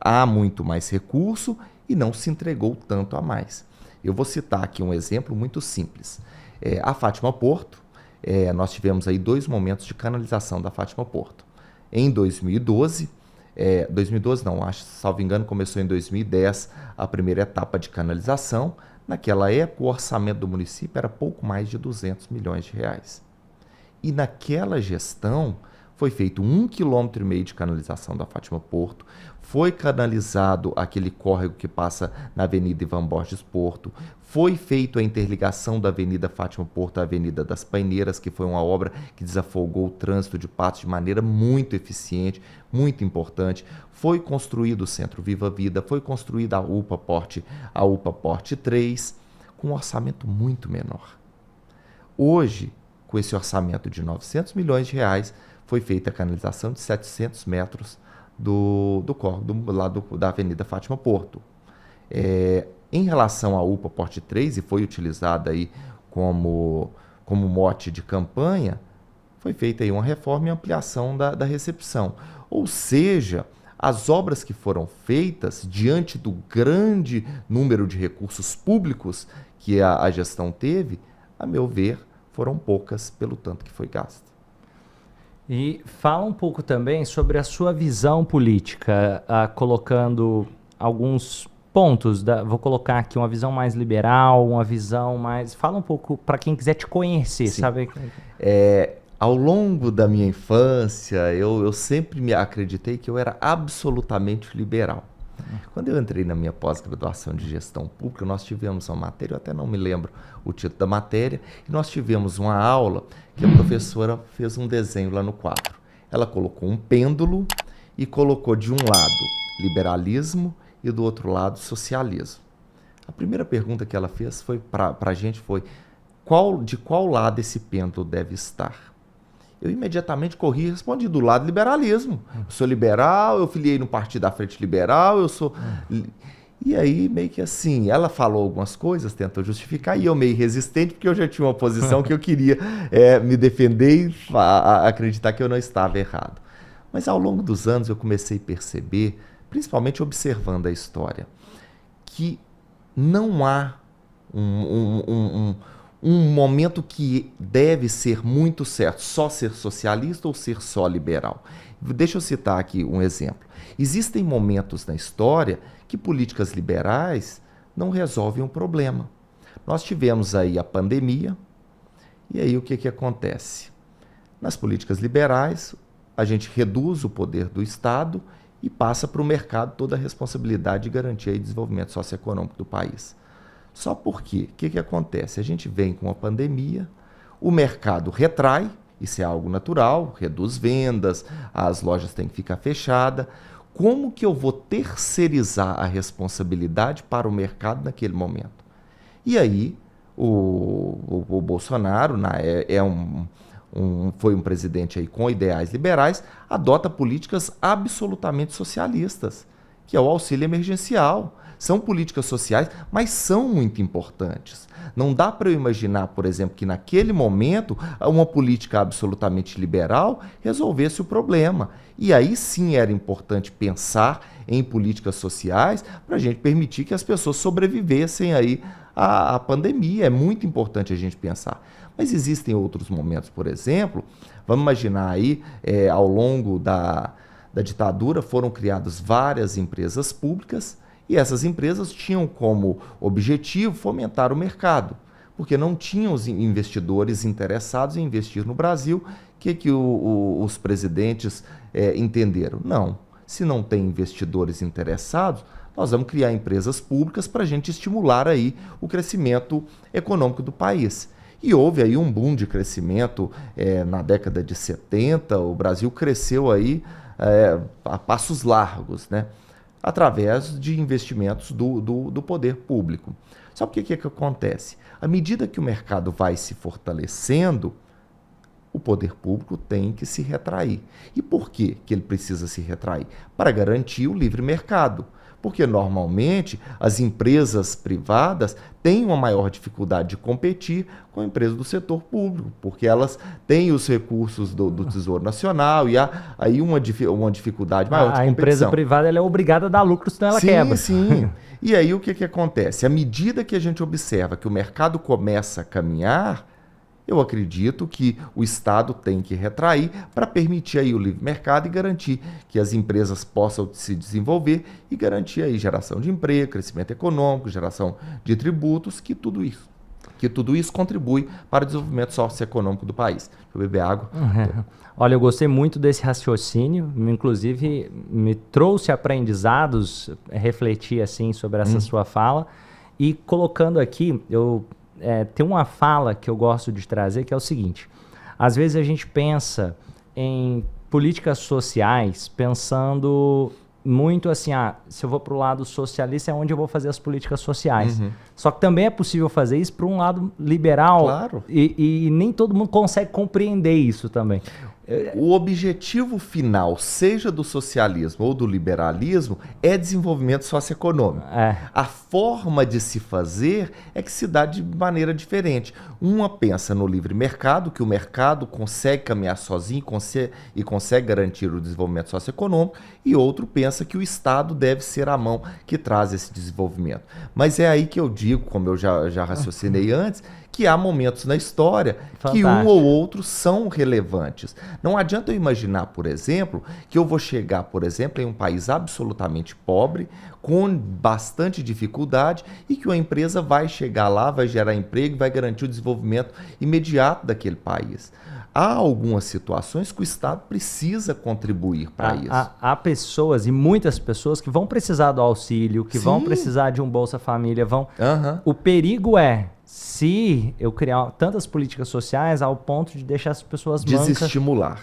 Há muito mais recurso e não se entregou tanto a mais. Eu vou citar aqui um exemplo muito simples. A Fátima Porto, nós tivemos aí 2 momentos de canalização da Fátima Porto. Em 2012, 2012 não, acho, salvo engano, começou em 2010 a primeira etapa de canalização. Naquela época, o orçamento do município era pouco mais de 200 milhões de reais. E naquela gestão foi feito 1,5 km de canalização da Fátima Porto, foi canalizado aquele córrego que passa na Avenida Ivan Borges Porto, foi feita a interligação da Avenida Fátima Porto à Avenida das Paineiras, que foi uma obra que desafogou o trânsito de Patos de maneira muito eficiente, muito importante. Foi construído o Centro Viva Vida, foi construída a UPA Porte 3, com um orçamento muito menor. Hoje, com esse orçamento de 900 milhões de reais, foi feita a canalização de 700 metros do córrego da Avenida Fátima Porto. Em relação à UPA Porte 3, e foi utilizada aí como mote de campanha, foi feita aí uma reforma e ampliação da recepção. Ou seja, as obras que foram feitas diante do grande número de recursos públicos que a gestão teve, a meu ver, foram poucas pelo tanto que foi gasto. E fala um pouco também sobre a sua visão política, colocando alguns pontos. Vou colocar aqui uma visão mais liberal, uma visão mais... Fala um pouco para quem quiser te conhecer, Sim. sabe? Ao longo da minha infância, eu sempre me acreditei que eu era absolutamente liberal. Quando eu entrei na minha pós-graduação de gestão pública, nós tivemos uma matéria, eu até não me lembro o título da matéria, e nós tivemos uma aula que a professora fez um desenho lá no quadro. Ela colocou um pêndulo e colocou de um lado liberalismo e do outro lado socialismo. A primeira pergunta que ela fez para a gente foi: de qual lado esse pêndulo deve estar? Eu imediatamente corri e respondi: do lado do liberalismo. Eu sou liberal, eu filiei no Partido da Frente Liberal, eu sou... E aí, meio que assim, ela falou algumas coisas, tentou justificar, e eu meio resistente, porque eu já tinha uma posição que eu queria me defender e acreditar que eu não estava errado. Mas ao longo dos anos eu comecei a perceber, principalmente observando a história, que não há um momento que deve ser muito certo, só ser socialista ou ser só liberal. Deixa eu citar aqui um exemplo. Existem momentos na história que políticas liberais não resolvem um problema. Nós tivemos aí a pandemia, e aí o que acontece? Nas políticas liberais, a gente reduz o poder do Estado e passa para o mercado toda a responsabilidade de garantir o desenvolvimento socioeconômico do país. Só porque, o que acontece? A gente vem com a pandemia, o mercado retrai, isso é algo natural, reduz vendas, as lojas têm que ficar fechadas. Como que eu vou terceirizar a responsabilidade para o mercado naquele momento? E aí, o Bolsonaro foi um presidente aí com ideais liberais, adota políticas absolutamente socialistas, que é o auxílio emergencial. São políticas sociais, mas são muito importantes. Não dá para eu imaginar, por exemplo, que naquele momento uma política absolutamente liberal resolvesse o problema. E aí sim era importante pensar em políticas sociais para a gente permitir que as pessoas sobrevivessem aí à pandemia. É muito importante a gente pensar. Mas existem outros momentos, por exemplo, vamos imaginar aí, ao longo da ditadura foram criadas várias empresas públicas, e essas empresas tinham como objetivo fomentar o mercado, porque não tinham os investidores interessados em investir no Brasil. O que os presidentes entenderam? Não, se não tem investidores interessados, nós vamos criar empresas públicas para a gente estimular aí o crescimento econômico do país. E houve aí um boom de crescimento na década de 70, o Brasil cresceu aí a passos largos, né? Através de investimentos do poder público. Só que o que acontece? À medida que o mercado vai se fortalecendo, o poder público tem que se retrair. E por que ele precisa se retrair? Para garantir o livre mercado. Porque normalmente as empresas privadas têm uma maior dificuldade de competir com a empresa do setor público, porque elas têm os recursos do Tesouro Nacional e há aí uma dificuldade maior de competição. A empresa privada ela é obrigada a dar lucro, senão ela quebra. Sim. E aí o que acontece? À medida que a gente observa que o mercado começa a caminhar, Eu acredito que o Estado tem que retrair para permitir aí o livre mercado e garantir que as empresas possam se desenvolver e garantir aí geração de emprego, crescimento econômico, geração de tributos, que tudo isso contribui para o desenvolvimento socioeconômico do país. Deixa eu beber água. Olha, eu gostei muito desse raciocínio, inclusive me trouxe aprendizados, refletir assim sobre essa sua fala, e colocando aqui, tem uma fala que eu gosto de trazer, que é o seguinte: às vezes a gente pensa em políticas sociais pensando muito assim, se eu vou para o lado socialista é onde eu vou fazer as políticas sociais. Só que também é possível fazer isso para um lado liberal. Claro. E nem todo mundo consegue compreender isso também. O objetivo final, seja do socialismo ou do liberalismo, é desenvolvimento socioeconômico. A forma de se fazer é que se dá de maneira diferente. Uma pensa no livre mercado, que o mercado consegue caminhar sozinho e consegue garantir o desenvolvimento socioeconômico, e outro pensa que o Estado deve ser a mão que traz esse desenvolvimento. Mas é aí que eu digo, como eu já raciocinei antes, que há momentos na história que um ou outro são relevantes. Não adianta eu imaginar, por exemplo, que eu vou chegar, por exemplo, em um país absolutamente pobre, com bastante dificuldade, e que uma empresa vai chegar lá, vai gerar emprego, vai garantir o desenvolvimento imediato daquele país. Há algumas situações que o Estado precisa contribuir para isso. Há pessoas, e muitas pessoas, que vão precisar do auxílio, que vão precisar de um Bolsa Família. O perigo é, se eu criar tantas políticas sociais ao ponto de deixar as pessoas mancas...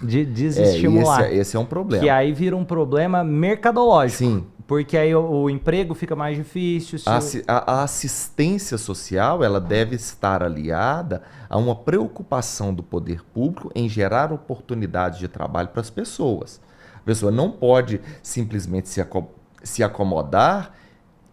Desestimular. Esse é um problema. Que aí vira um problema mercadológico. Sim. Porque aí o emprego fica mais difícil. A assistência social, ela deve estar aliada a uma preocupação do poder público em gerar oportunidades de trabalho para as pessoas. A pessoa não pode simplesmente se acomodar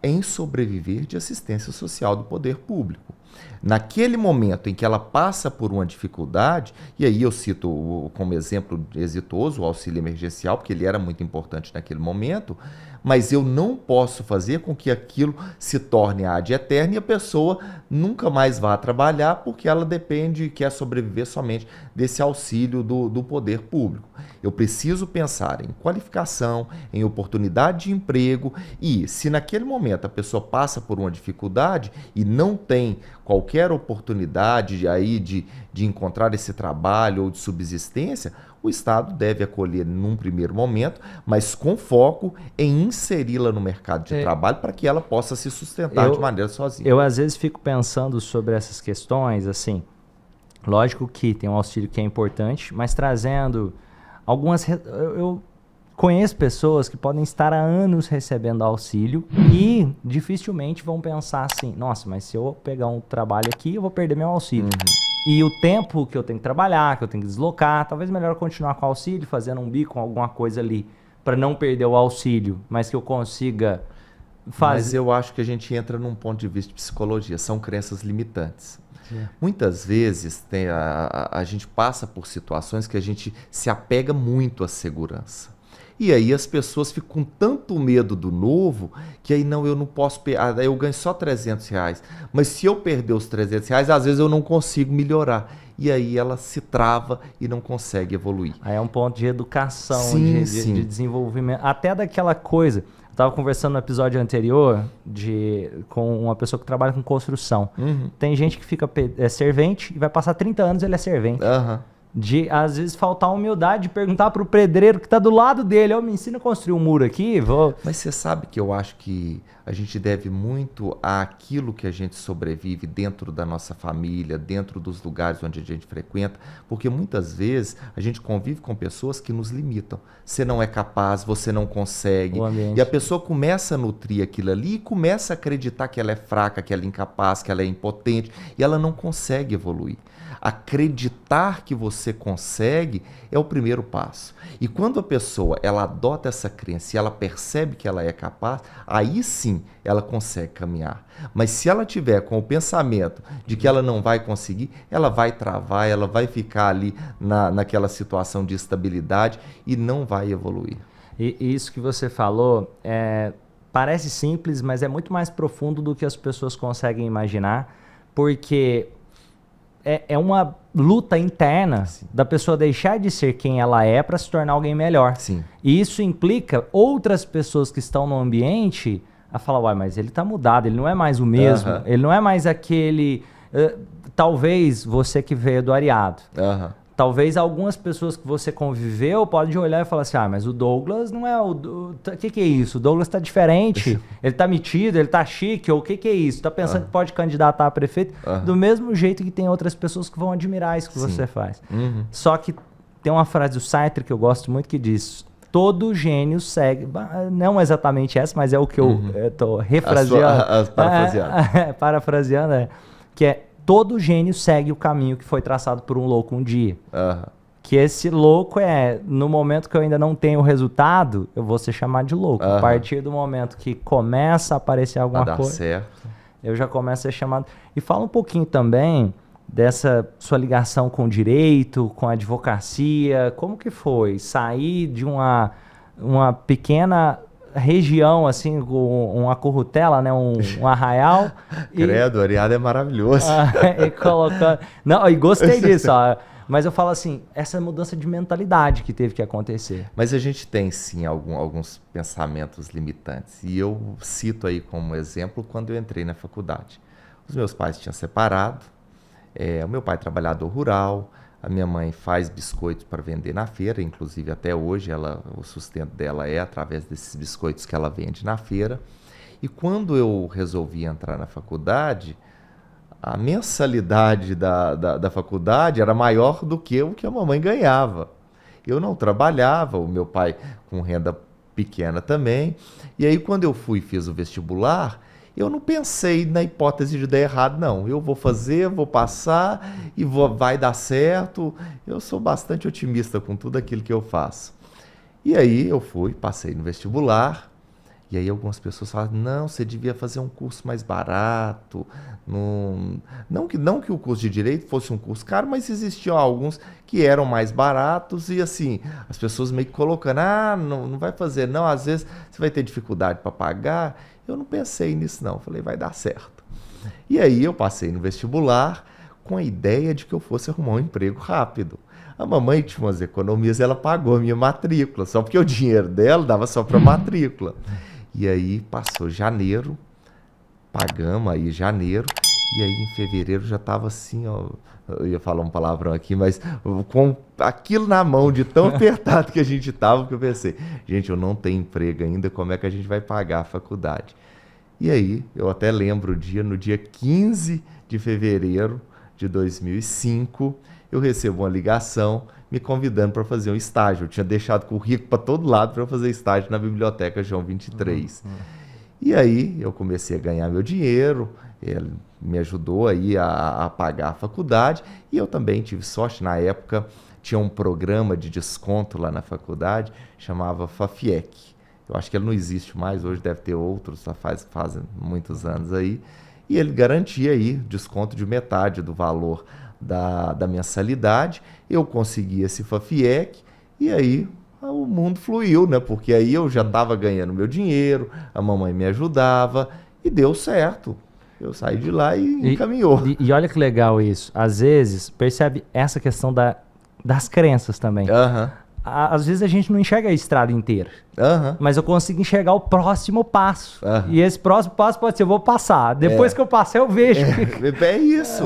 em sobreviver de assistência social do poder público. Naquele momento em que ela passa por uma dificuldade, e aí eu cito como exemplo exitoso o auxílio emergencial, porque ele era muito importante naquele momento, mas eu não posso fazer com que aquilo se torne ad eterno e a pessoa nunca mais vá trabalhar, porque ela depende, quer sobreviver somente desse auxílio do poder público. Eu preciso pensar em qualificação, em oportunidade de emprego, e se naquele momento a pessoa passa por uma dificuldade e não tem qualquer oportunidade de encontrar esse trabalho ou de subsistência, o Estado deve acolher num primeiro momento, mas com foco em inseri-la no mercado de trabalho para que ela possa se sustentar de maneira sozinha. Eu às vezes fico pensando sobre essas questões, assim, lógico que tem um auxílio que é importante, mas trazendo algumas... Eu conheço pessoas que podem estar há anos recebendo auxílio e dificilmente vão pensar assim, nossa, mas se eu pegar um trabalho aqui, eu vou perder meu auxílio. E o tempo que eu tenho que trabalhar, que eu tenho que deslocar, talvez melhor continuar com o auxílio, fazendo um bico, alguma coisa ali, para não perder o auxílio, mas que eu consiga fazer... Mas eu acho que a gente entra num ponto de vista de psicologia, são crenças limitantes. Muitas vezes a gente passa por situações que a gente se apega muito à segurança. E aí as pessoas ficam com tanto medo do novo, que aí eu não posso, eu ganho só R$300, mas se eu perder os R$300, às vezes eu não consigo melhorar. E aí ela se trava e não consegue evoluir. Aí é um ponto de educação, de desenvolvimento, até daquela coisa. Eu estava conversando no episódio anterior com uma pessoa que trabalha com construção. Tem gente que fica servente e vai passar 30 anos ele é servente. De, às vezes, faltar humildade de perguntar para o pedreiro que está do lado dele, me ensina a construir um muro aqui, Mas você sabe que eu acho que a gente deve muito àquilo que a gente sobrevive dentro da nossa família, dentro dos lugares onde a gente frequenta, porque muitas vezes a gente convive com pessoas que nos limitam. Você não é capaz, você não consegue. E a pessoa começa a nutrir aquilo ali e começa a acreditar que ela é fraca, que ela é incapaz, que ela é impotente, e ela não consegue evoluir. Acreditar que você consegue é o primeiro passo. E quando a pessoa ela adota essa crença e ela percebe que ela é capaz, aí sim ela consegue caminhar. Mas se ela tiver com o pensamento de que ela não vai conseguir, ela vai travar, ela vai ficar ali naquela situação de estabilidade e não vai evoluir. E isso que você falou parece simples, mas é muito mais profundo do que as pessoas conseguem imaginar, porque... É uma luta interna Sim. da pessoa deixar de ser quem ela é para se tornar alguém melhor. Sim. E isso implica outras pessoas que estão no ambiente a falar, uai, mas ele tá mudado, ele não é mais o mesmo, ele não é mais aquele... talvez você que veio do Ariado, talvez algumas pessoas que você conviveu podem olhar e falar assim, mas o Douglas não é o que é isso? O Douglas tá diferente, ele tá metido, ele tá chique, ou o que é isso? Tá pensando que pode candidatar a prefeito? Do mesmo jeito que tem outras pessoas que vão admirar isso que você faz. Só que tem uma frase do Sartre que eu gosto muito que diz, todo gênio segue, não exatamente essa, mas é o que eu tô refraseando. Parafraseando, que é todo gênio segue o caminho que foi traçado por um louco um dia. Que esse louco no momento que eu ainda não tenho o resultado, eu vou ser chamado de louco. A partir do momento que começa a aparecer alguma coisa, certo. Eu já começo a ser chamado. E fala um pouquinho também dessa sua ligação com o direito, com a advocacia. Como que foi sair de uma pequena região, assim, com uma currutela, né? Um arraial. Credo, o Ariado é maravilhoso. E colocando... Não, e gostei disso, ó. Mas eu falo assim, essa mudança de mentalidade que teve que acontecer. Mas a gente tem, sim, alguns pensamentos limitantes. E eu cito aí como exemplo quando eu entrei na faculdade. Os meus pais tinham separado, o meu pai é trabalhador rural, a minha mãe faz biscoitos para vender na feira, inclusive até hoje o sustento dela é através desses biscoitos que ela vende na feira. E quando eu resolvi entrar na faculdade, a mensalidade da faculdade era maior do que o que a mamãe ganhava. Eu não trabalhava, o meu pai com renda pequena também. E aí quando eu fiz o vestibular, eu não pensei na hipótese de dar errado, não. Eu vou fazer, vou passar e vai dar certo. Eu sou bastante otimista com tudo aquilo que eu faço. E aí eu passei no vestibular. E aí algumas pessoas falam, não, você devia fazer um curso mais barato. Não que o curso de Direito fosse um curso caro, mas existiam alguns que eram mais baratos. E assim, as pessoas meio que colocando, não vai fazer, não. Às vezes você vai ter dificuldade para pagar. Eu não pensei nisso, não. Falei, vai dar certo. E aí eu passei no vestibular com a ideia de que eu fosse arrumar um emprego rápido. A mamãe tinha umas economias, ela pagou a minha matrícula, só porque o dinheiro dela dava só para matrícula. E aí passou janeiro, pagamos aí janeiro, e aí em fevereiro já estava assim, ó, eu ia falar um palavrão aqui, mas com aquilo na mão, de tão apertado que a gente estava, que eu pensei, gente, eu não tenho emprego ainda, como é que a gente vai pagar a faculdade? E aí, eu até lembro no dia 15 de fevereiro de 2005, eu recebo uma ligação me convidando para fazer um estágio. Eu tinha deixado currículo para todo lado para fazer estágio na Biblioteca João 23. E aí eu comecei a ganhar meu dinheiro, ele me ajudou aí a pagar a faculdade, e eu também tive sorte. Na época tinha um programa de desconto lá na faculdade, chamava FAFIEC. Eu acho que ele não existe mais, hoje deve ter outros, fazem muitos anos aí. E ele garantia aí desconto de metade do valor da mensalidade. Eu consegui esse FAFIEC e aí o mundo fluiu, né? Porque aí eu já estava ganhando meu dinheiro, a mamãe me ajudava e deu certo. Eu saí de lá e encaminhou. E olha que legal isso. Às vezes, percebe essa questão das crenças também. Às vezes a gente não enxerga a estrada inteira, mas eu consigo enxergar o próximo passo. E esse próximo passo pode ser, eu vou passar. Depois que eu passar, eu vejo. É isso.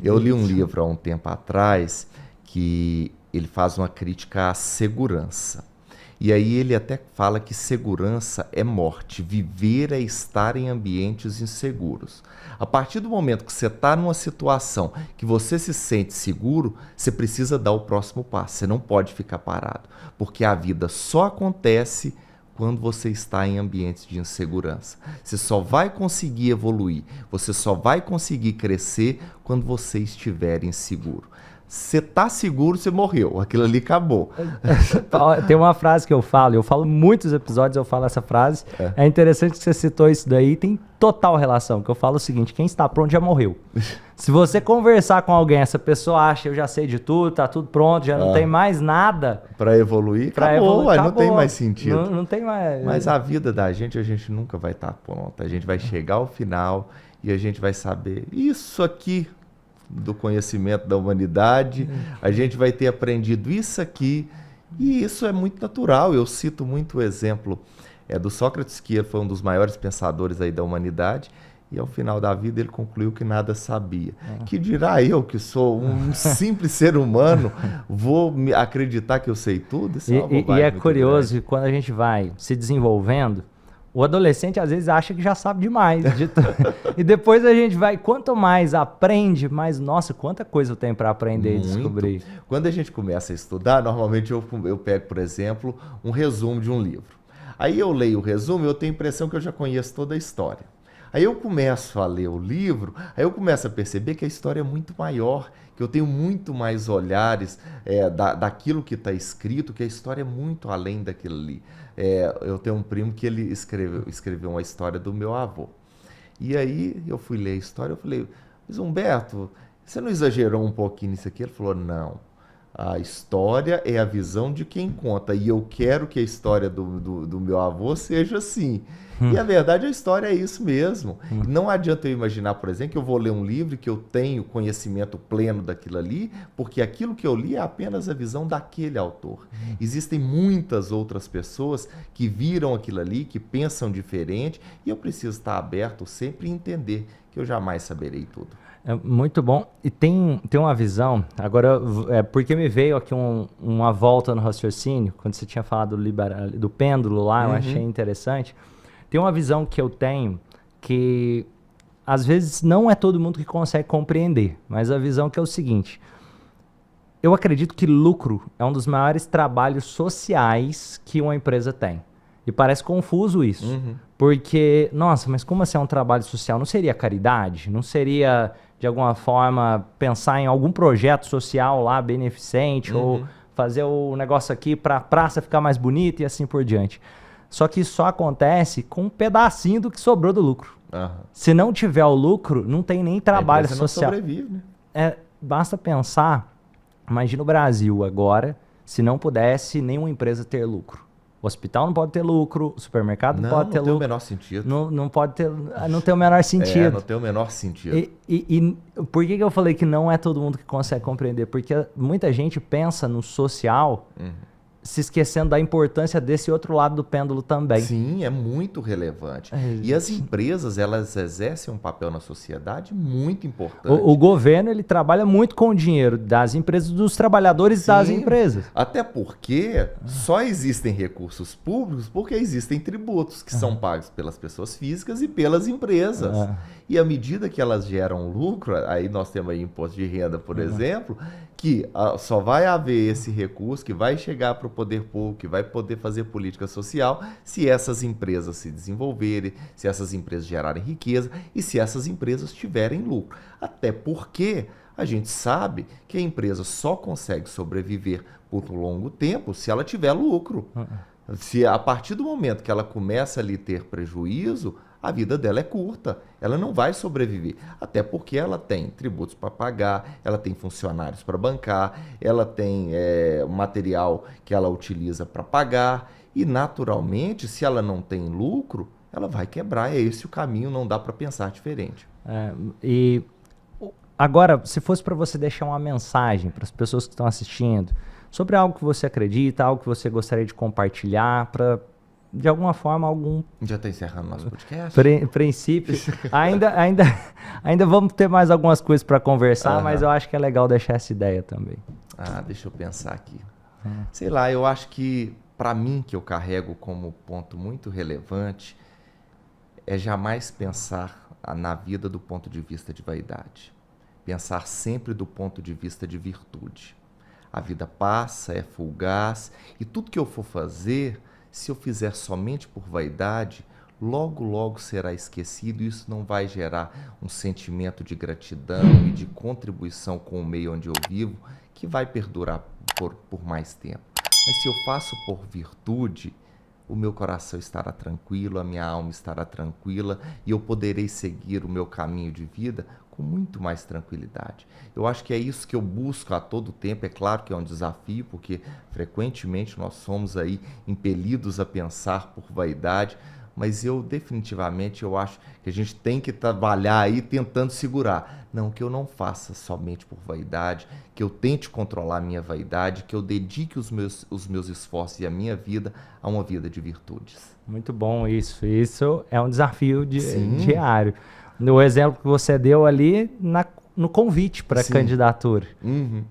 Eu li um livro há um tempo atrás que ele faz uma crítica à segurança. E aí ele até fala que segurança é morte, viver é estar em ambientes inseguros. A partir do momento que você está numa situação que você se sente seguro, você precisa dar o próximo passo, você não pode ficar parado, porque a vida só acontece quando você está em ambientes de insegurança. Você só vai conseguir evoluir, você só vai conseguir crescer quando você estiver inseguro. Você está seguro, você morreu. Aquilo ali acabou. Tem uma frase que eu falo muitos episódios, eu falo essa frase. É interessante que você citou isso daí, tem total relação. Que eu falo o seguinte, quem está pronto já morreu. Se você conversar com alguém, essa pessoa acha, eu já sei de tudo, tá tudo pronto, já não tem mais nada. Para evoluir, acabou, não tem mais sentido. Não tem mais. Mas a vida da gente, a gente nunca vai estar pronto. A gente vai chegar ao final e a gente vai saber, isso aqui do conhecimento da humanidade, a gente vai ter aprendido isso aqui, e isso é muito natural. Eu cito muito o exemplo do Sócrates, que foi um dos maiores pensadores aí da humanidade, e ao final da vida ele concluiu que nada sabia. Que dirá eu, que sou um simples ser humano, vou acreditar que eu sei tudo? Isso é uma bobagem e é muito curioso grande. que quando a gente vai se desenvolvendo, o adolescente às vezes acha que já sabe demais. E depois a gente vai, quanto mais aprende, mais, nossa, quanta coisa eu tenho para aprender e descobrir. Quando a gente começa a estudar, normalmente eu pego, por exemplo, um resumo de um livro. Aí eu leio o resumo e eu tenho a impressão que eu já conheço toda a história. Aí eu começo a ler o livro, aí eu começo a perceber que a história é muito maior, que eu tenho muito mais olhares daquilo que está escrito, que a história é muito além daquilo ali. Eu tenho um primo que ele escreveu uma história do meu avô. E aí eu fui ler a história, eu falei, mas Humberto, você não exagerou um pouquinho nisso aqui? Ele falou, não. A história é a visão de quem conta, e eu quero que a história do meu avô seja assim. E a verdade, a história é isso mesmo. Não adianta eu imaginar, por exemplo, que eu vou ler um livro que eu tenho conhecimento pleno daquilo ali, porque aquilo que eu li é apenas a visão daquele autor. Existem muitas outras pessoas que viram aquilo ali, que pensam diferente, e eu preciso estar aberto sempre e entender que eu jamais saberei tudo. É muito bom. E tem uma visão, agora, porque me veio aqui uma volta no raciocínio, quando você tinha falado do pêndulo lá, eu achei interessante. Tem uma visão que eu tenho que, às vezes, não é todo mundo que consegue compreender, mas a visão que é o seguinte: eu acredito que lucro é um dos maiores trabalhos sociais que uma empresa tem. E parece confuso isso. Porque, nossa, mas como assim é um trabalho social? Não seria caridade? Não seria, de alguma forma, pensar em algum projeto social lá, beneficente, ou fazer o negócio aqui para a praça ficar mais bonita e assim por diante? Só que isso só acontece com um pedacinho do que sobrou do lucro. Se não tiver o lucro, não tem nem trabalho social. Não sobrevive, né? Basta pensar, imagina o Brasil agora, se não pudesse nenhuma empresa ter lucro. O hospital não pode ter lucro, o supermercado não pode ter lucro. Não tem o menor sentido. Não pode ter, não tem o menor sentido. Não tem o menor sentido. E por que eu falei que não é todo mundo que consegue compreender? Porque muita gente pensa no social, se esquecendo da importância desse outro lado do pêndulo também. Sim, é muito relevante. E as empresas, elas exercem um papel na sociedade muito importante. O governo, ele trabalha muito com o dinheiro das empresas, dos trabalhadores das empresas. Até porque só existem recursos públicos porque existem tributos que são pagos pelas pessoas físicas e pelas empresas. E à medida que elas geram lucro, aí nós temos aí imposto de renda, por exemplo, que só vai haver esse recurso que vai chegar para o poder público, que vai poder fazer política social, se essas empresas se desenvolverem, se essas empresas gerarem riqueza e se essas empresas tiverem lucro. Até porque a gente sabe que a empresa só consegue sobreviver por um longo tempo se ela tiver lucro. Se a partir do momento que ela começa ali a ter prejuízo, a vida dela é curta, ela não vai sobreviver, até porque ela tem tributos para pagar, ela tem funcionários para bancar, ela tem material que ela utiliza para pagar, e naturalmente, se ela não tem lucro, ela vai quebrar. É esse o caminho, não dá para pensar diferente. E agora, se fosse para você deixar uma mensagem para as pessoas que estão assistindo, sobre algo que você acredita, algo que você gostaria de compartilhar, para de alguma forma, Já está encerrando nosso podcast? Princípio. Ainda vamos ter mais algumas coisas para conversar, mas eu acho que é legal deixar essa ideia também. Deixa eu pensar aqui. Sei lá, eu acho que, para mim, que eu carrego como ponto muito relevante, é jamais pensar na vida do ponto de vista de vaidade. Pensar sempre do ponto de vista de virtude. A vida passa, é fugaz, e tudo que eu for fazer, se eu fizer somente por vaidade, logo, logo será esquecido, e isso não vai gerar um sentimento de gratidão e de contribuição com o meio onde eu vivo, que vai perdurar por mais tempo. Mas se eu faço por virtude, o meu coração estará tranquilo, a minha alma estará tranquila, e eu poderei seguir o meu caminho de vida com muito mais tranquilidade. Eu acho que é isso que eu busco a todo tempo. É claro que é um desafio, porque frequentemente nós somos aí impelidos a pensar por vaidade, mas eu definitivamente eu acho que a gente tem que trabalhar aí tentando segurar. Não, que eu não faça somente por vaidade, que eu tente controlar a minha vaidade, que eu dedique os meus esforços e a minha vida a uma vida de virtudes. Muito bom isso. Isso é um desafio diário. No exemplo que você deu ali, no convite para a candidatura,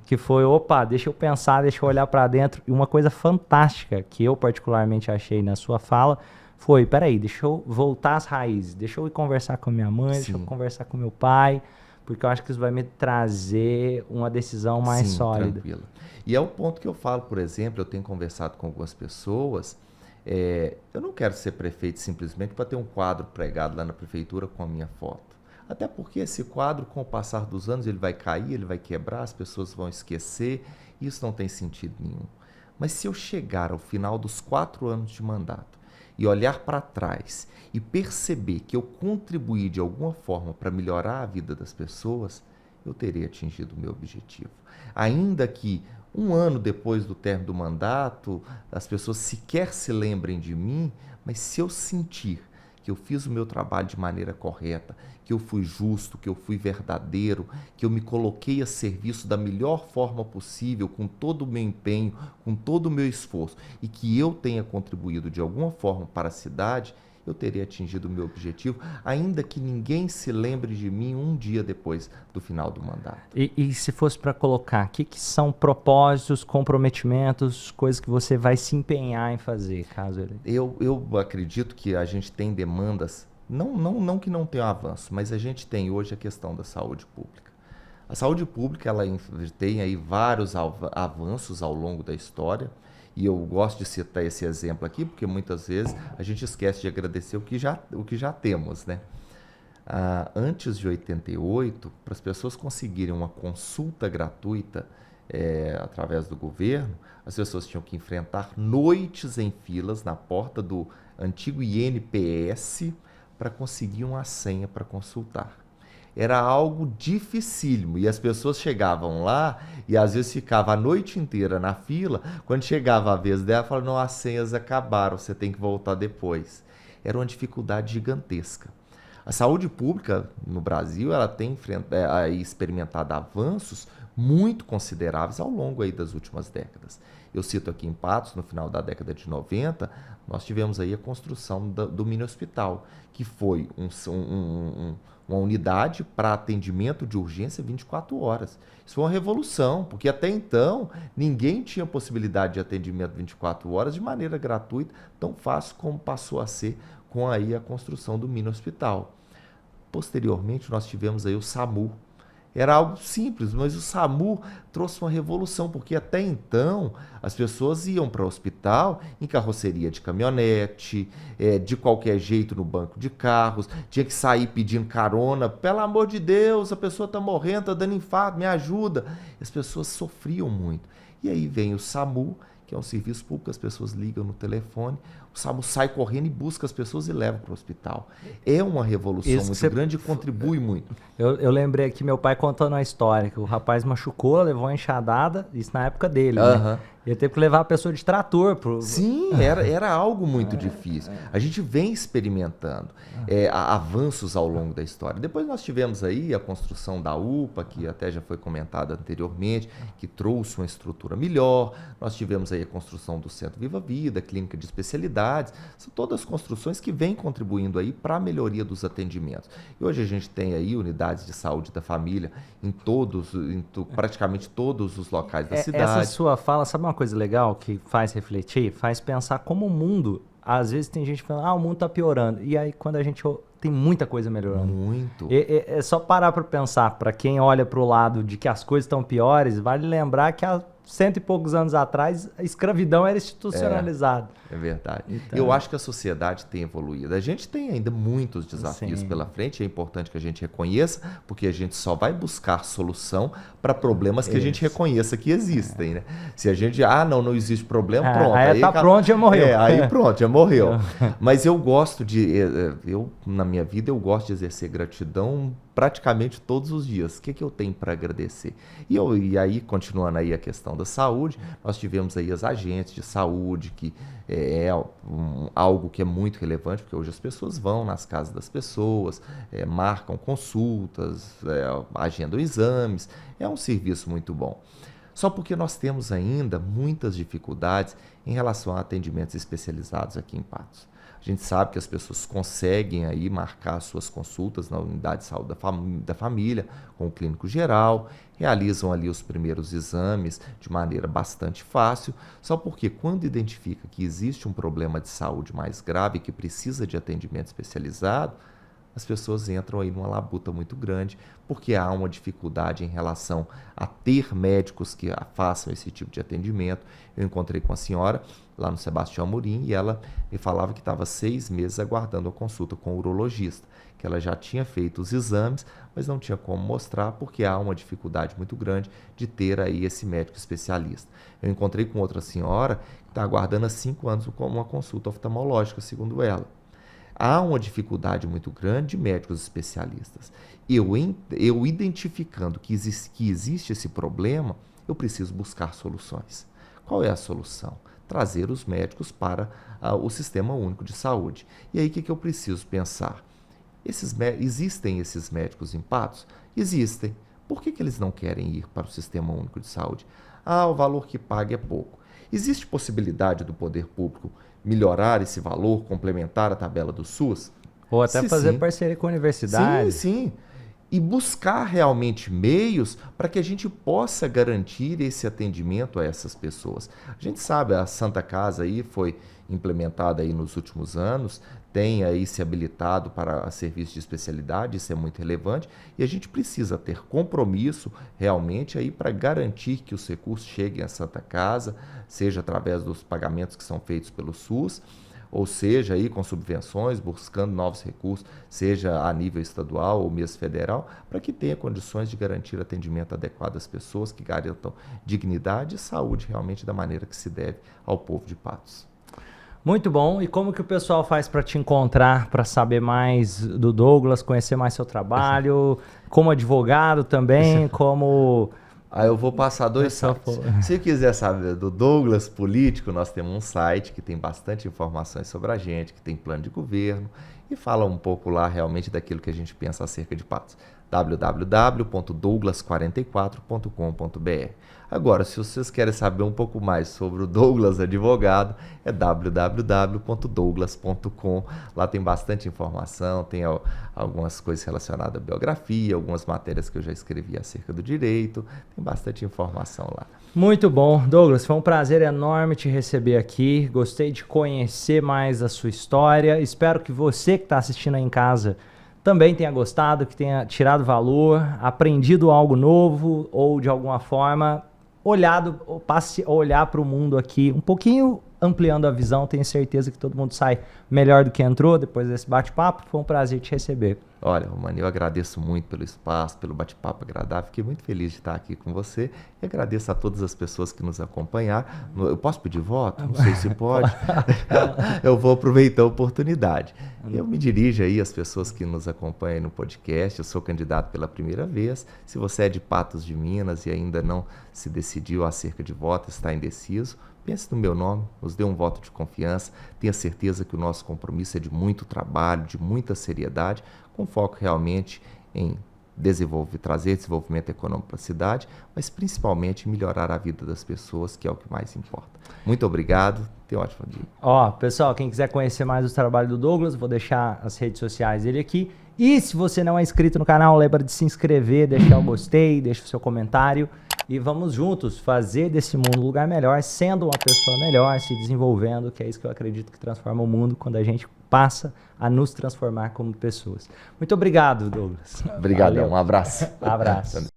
que foi, opa, deixa eu pensar, deixa eu olhar para dentro. E uma coisa fantástica que eu particularmente achei na sua fala foi, peraí, deixa eu voltar às raízes, deixa eu ir conversar com a minha mãe, deixa eu conversar com meu pai, porque eu acho que isso vai me trazer uma decisão mais sólida. Tranquilo. E é o ponto que eu falo, por exemplo, eu tenho conversado com algumas pessoas, eu não quero ser prefeito simplesmente para ter um quadro pregado lá na prefeitura com a minha foto. Até porque esse quadro, com o passar dos anos, ele vai cair, ele vai quebrar, as pessoas vão esquecer, e isso não tem sentido nenhum. Mas se eu chegar ao final dos 4 anos de mandato e olhar para trás e perceber que eu contribuí de alguma forma para melhorar a vida das pessoas, eu terei atingido o meu objetivo. Ainda que 1 ano depois do término do mandato, as pessoas sequer se lembrem de mim, mas se eu sentir que eu fiz o meu trabalho de maneira correta, que eu fui justo, que eu fui verdadeiro, que eu me coloquei a serviço da melhor forma possível, com todo o meu empenho, com todo o meu esforço, e que eu tenha contribuído de alguma forma para a cidade, eu teria atingido o meu objetivo, ainda que ninguém se lembre de mim 1 dia depois do final do mandato. E se fosse para colocar, o que são propósitos, comprometimentos, coisas que você vai se empenhar em fazer, caso ele... Eu acredito que a gente tem demandas, não que não tenha avanço, mas a gente tem hoje a questão da saúde pública. A saúde pública, ela tem aí vários avanços ao longo da história, e eu gosto de citar esse exemplo aqui, porque muitas vezes a gente esquece de agradecer o que já temos, né? Antes de 88, para as pessoas conseguirem uma consulta gratuita através do governo, as pessoas tinham que enfrentar noites em filas na porta do antigo INPS para conseguir uma senha para consultar. Era algo dificílimo e as pessoas chegavam lá e às vezes ficava a noite inteira na fila. Quando chegava a vez dela, falava, não, as senhas acabaram, você tem que voltar depois. Era uma dificuldade gigantesca. A saúde pública no Brasil, ela tem experimentado avanços muito consideráveis ao longo aí das últimas décadas. Eu cito aqui em Patos, no final da década de 90, nós tivemos aí a construção do mini hospital, que foi uma unidade para atendimento de urgência 24 horas. Isso foi uma revolução, porque até então ninguém tinha possibilidade de atendimento 24 horas de maneira gratuita, tão fácil como passou a ser com aí a construção do mini hospital. Posteriormente, nós tivemos aí o SAMU. Era algo simples, mas o SAMU trouxe uma revolução, porque até então as pessoas iam para o hospital em carroceria de caminhonete, de qualquer jeito no banco de carros, tinha que sair pedindo carona, pelo amor de Deus, a pessoa está morrendo, está dando infarto, me ajuda. As pessoas sofriam muito. E aí vem o SAMU, que é um serviço público, as pessoas ligam no telefone, o SAMU sai correndo e busca as pessoas e leva para o hospital. É uma revolução muito grande e contribui muito. Eu lembrei aqui, meu pai contando uma história, que o rapaz machucou, levou uma enxadada, isso na época dele, né? Ele teve que levar a pessoa de trator. Sim, era algo muito difícil. A gente vem experimentando avanços ao longo da história. Depois nós tivemos aí a construção da UPA, que até já foi comentada anteriormente, que trouxe uma estrutura melhor. Nós tivemos aí a construção do Centro Viva Vida, clínica de especialidades. São todas construções que vêm contribuindo aí para a melhoria dos atendimentos. E hoje a gente tem aí unidades de saúde da família em praticamente todos os locais da cidade. Essa sua fala, sabe uma coisa legal que faz refletir? Faz pensar como o mundo, às vezes tem gente falando, o mundo está piorando. E aí quando a gente tem muita coisa melhorando. Muito. É só parar para pensar, para quem olha para o lado de que as coisas estão piores, vale lembrar que há 100 e poucos anos atrás, a escravidão era institucionalizada. É verdade. Então, eu acho que a sociedade tem evoluído. A gente tem ainda muitos desafios pela frente, é importante que a gente reconheça, porque a gente só vai buscar solução para problemas que a gente reconheça que existem, né? Se a gente, não existe problema, pronto. Aí tá pronto, já morreu. Aí pronto, já morreu. Mas eu gosto na minha vida, eu gosto de exercer gratidão praticamente todos os dias. O que eu tenho para agradecer? E aí, continuando aí a questão da saúde, nós tivemos aí as agentes de saúde, que algo que é muito relevante, porque hoje as pessoas vão nas casas das pessoas, marcam consultas, agendam exames, é um serviço muito bom. Só porque nós temos ainda muitas dificuldades em relação a atendimentos especializados aqui em Patos. A gente sabe que as pessoas conseguem aí marcar suas consultas na unidade de saúde da família, com o clínico geral, realizam ali os primeiros exames de maneira bastante fácil, só porque quando identifica que existe um problema de saúde mais grave que precisa de atendimento especializado, as pessoas entram aí numa labuta muito grande, porque há uma dificuldade em relação a ter médicos que façam esse tipo de atendimento. Eu encontrei com a senhora lá no Sebastião Amorim e ela me falava que estava 6 meses aguardando a consulta com o urologista, que ela já tinha feito os exames, mas não tinha como mostrar porque há uma dificuldade muito grande de ter aí esse médico especialista. Eu encontrei com outra senhora que está aguardando há 5 anos uma consulta oftalmológica, segundo ela. Há uma dificuldade muito grande de médicos especialistas. Eu identificando que existe esse problema, eu preciso buscar soluções. Qual é a solução? Trazer os médicos para o Sistema Único de Saúde. E aí o que eu preciso pensar? Existem esses médicos em Patos? Existem. Por que eles não querem ir para o Sistema Único de Saúde? O valor que paga é pouco. Existe possibilidade do poder público melhorar esse valor, complementar a tabela do SUS? Ou até fazer parceria com a universidade. Sim. E buscar realmente meios para que a gente possa garantir esse atendimento a essas pessoas. A gente sabe, a Santa Casa aí foi implementada aí nos últimos anos, tem aí se habilitado para serviço de especialidade, isso é muito relevante, e a gente precisa ter compromisso realmente aí para garantir que os recursos cheguem à Santa Casa, seja através dos pagamentos que são feitos pelo SUS, ou seja, aí com subvenções, buscando novos recursos, seja a nível estadual ou mesmo federal, para que tenha condições de garantir atendimento adequado às pessoas, que garantam dignidade e saúde realmente da maneira que se deve ao povo de Patos. Muito bom. E como que o pessoal faz para te encontrar, para saber mais do Douglas, conhecer mais seu trabalho, como advogado também, como... Eu vou passar 2 sites. Se quiser saber do Douglas Político, nós temos um site que tem bastante informações sobre a gente, que tem plano de governo e fala um pouco lá realmente daquilo que a gente pensa acerca de Patos. www.douglas44.com.br. Agora, se vocês querem saber um pouco mais sobre o Douglas advogado, é www.douglas.com. Lá tem bastante informação, tem algumas coisas relacionadas à biografia, algumas matérias que eu já escrevi acerca do direito, tem bastante informação lá. Muito bom. Douglas, foi um prazer enorme te receber aqui. Gostei de conhecer mais a sua história. Espero que você que está assistindo aí em casa também tenha gostado, que tenha tirado valor, aprendido algo novo ou de alguma forma passe a olhar para o mundo aqui um pouquinho, ampliando a visão. Tenho certeza que todo mundo sai melhor do que entrou depois desse bate-papo. Foi um prazer te receber. Olha, Romano, eu agradeço muito pelo espaço, pelo bate-papo agradável. Fiquei muito feliz de estar aqui com você e agradeço a todas as pessoas que nos acompanharam. Eu posso pedir voto? Não sei se pode. Eu vou aproveitar a oportunidade. Eu me dirijo aí às pessoas que nos acompanham no podcast. Eu sou candidato pela primeira vez. Se você é de Patos de Minas e ainda não se decidiu acerca de voto, está indeciso, pense no meu nome, nos dê um voto de confiança. Tenha certeza que o nosso compromisso é de muito trabalho, de muita seriedade, com foco realmente em trazer desenvolvimento econômico para a cidade, mas principalmente melhorar a vida das pessoas, que é o que mais importa. Muito obrigado, tenha um ótimo dia. Pessoal, quem quiser conhecer mais o trabalho do Douglas, vou deixar as redes sociais dele aqui. E se você não é inscrito no canal, lembra de se inscrever, deixar o gostei, deixa o seu comentário. E vamos juntos fazer desse mundo um lugar melhor, sendo uma pessoa melhor, se desenvolvendo, que é isso que eu acredito que transforma o mundo, quando a gente passa a nos transformar como pessoas. Muito obrigado, Douglas. Obrigadão, um abraço. Abraço.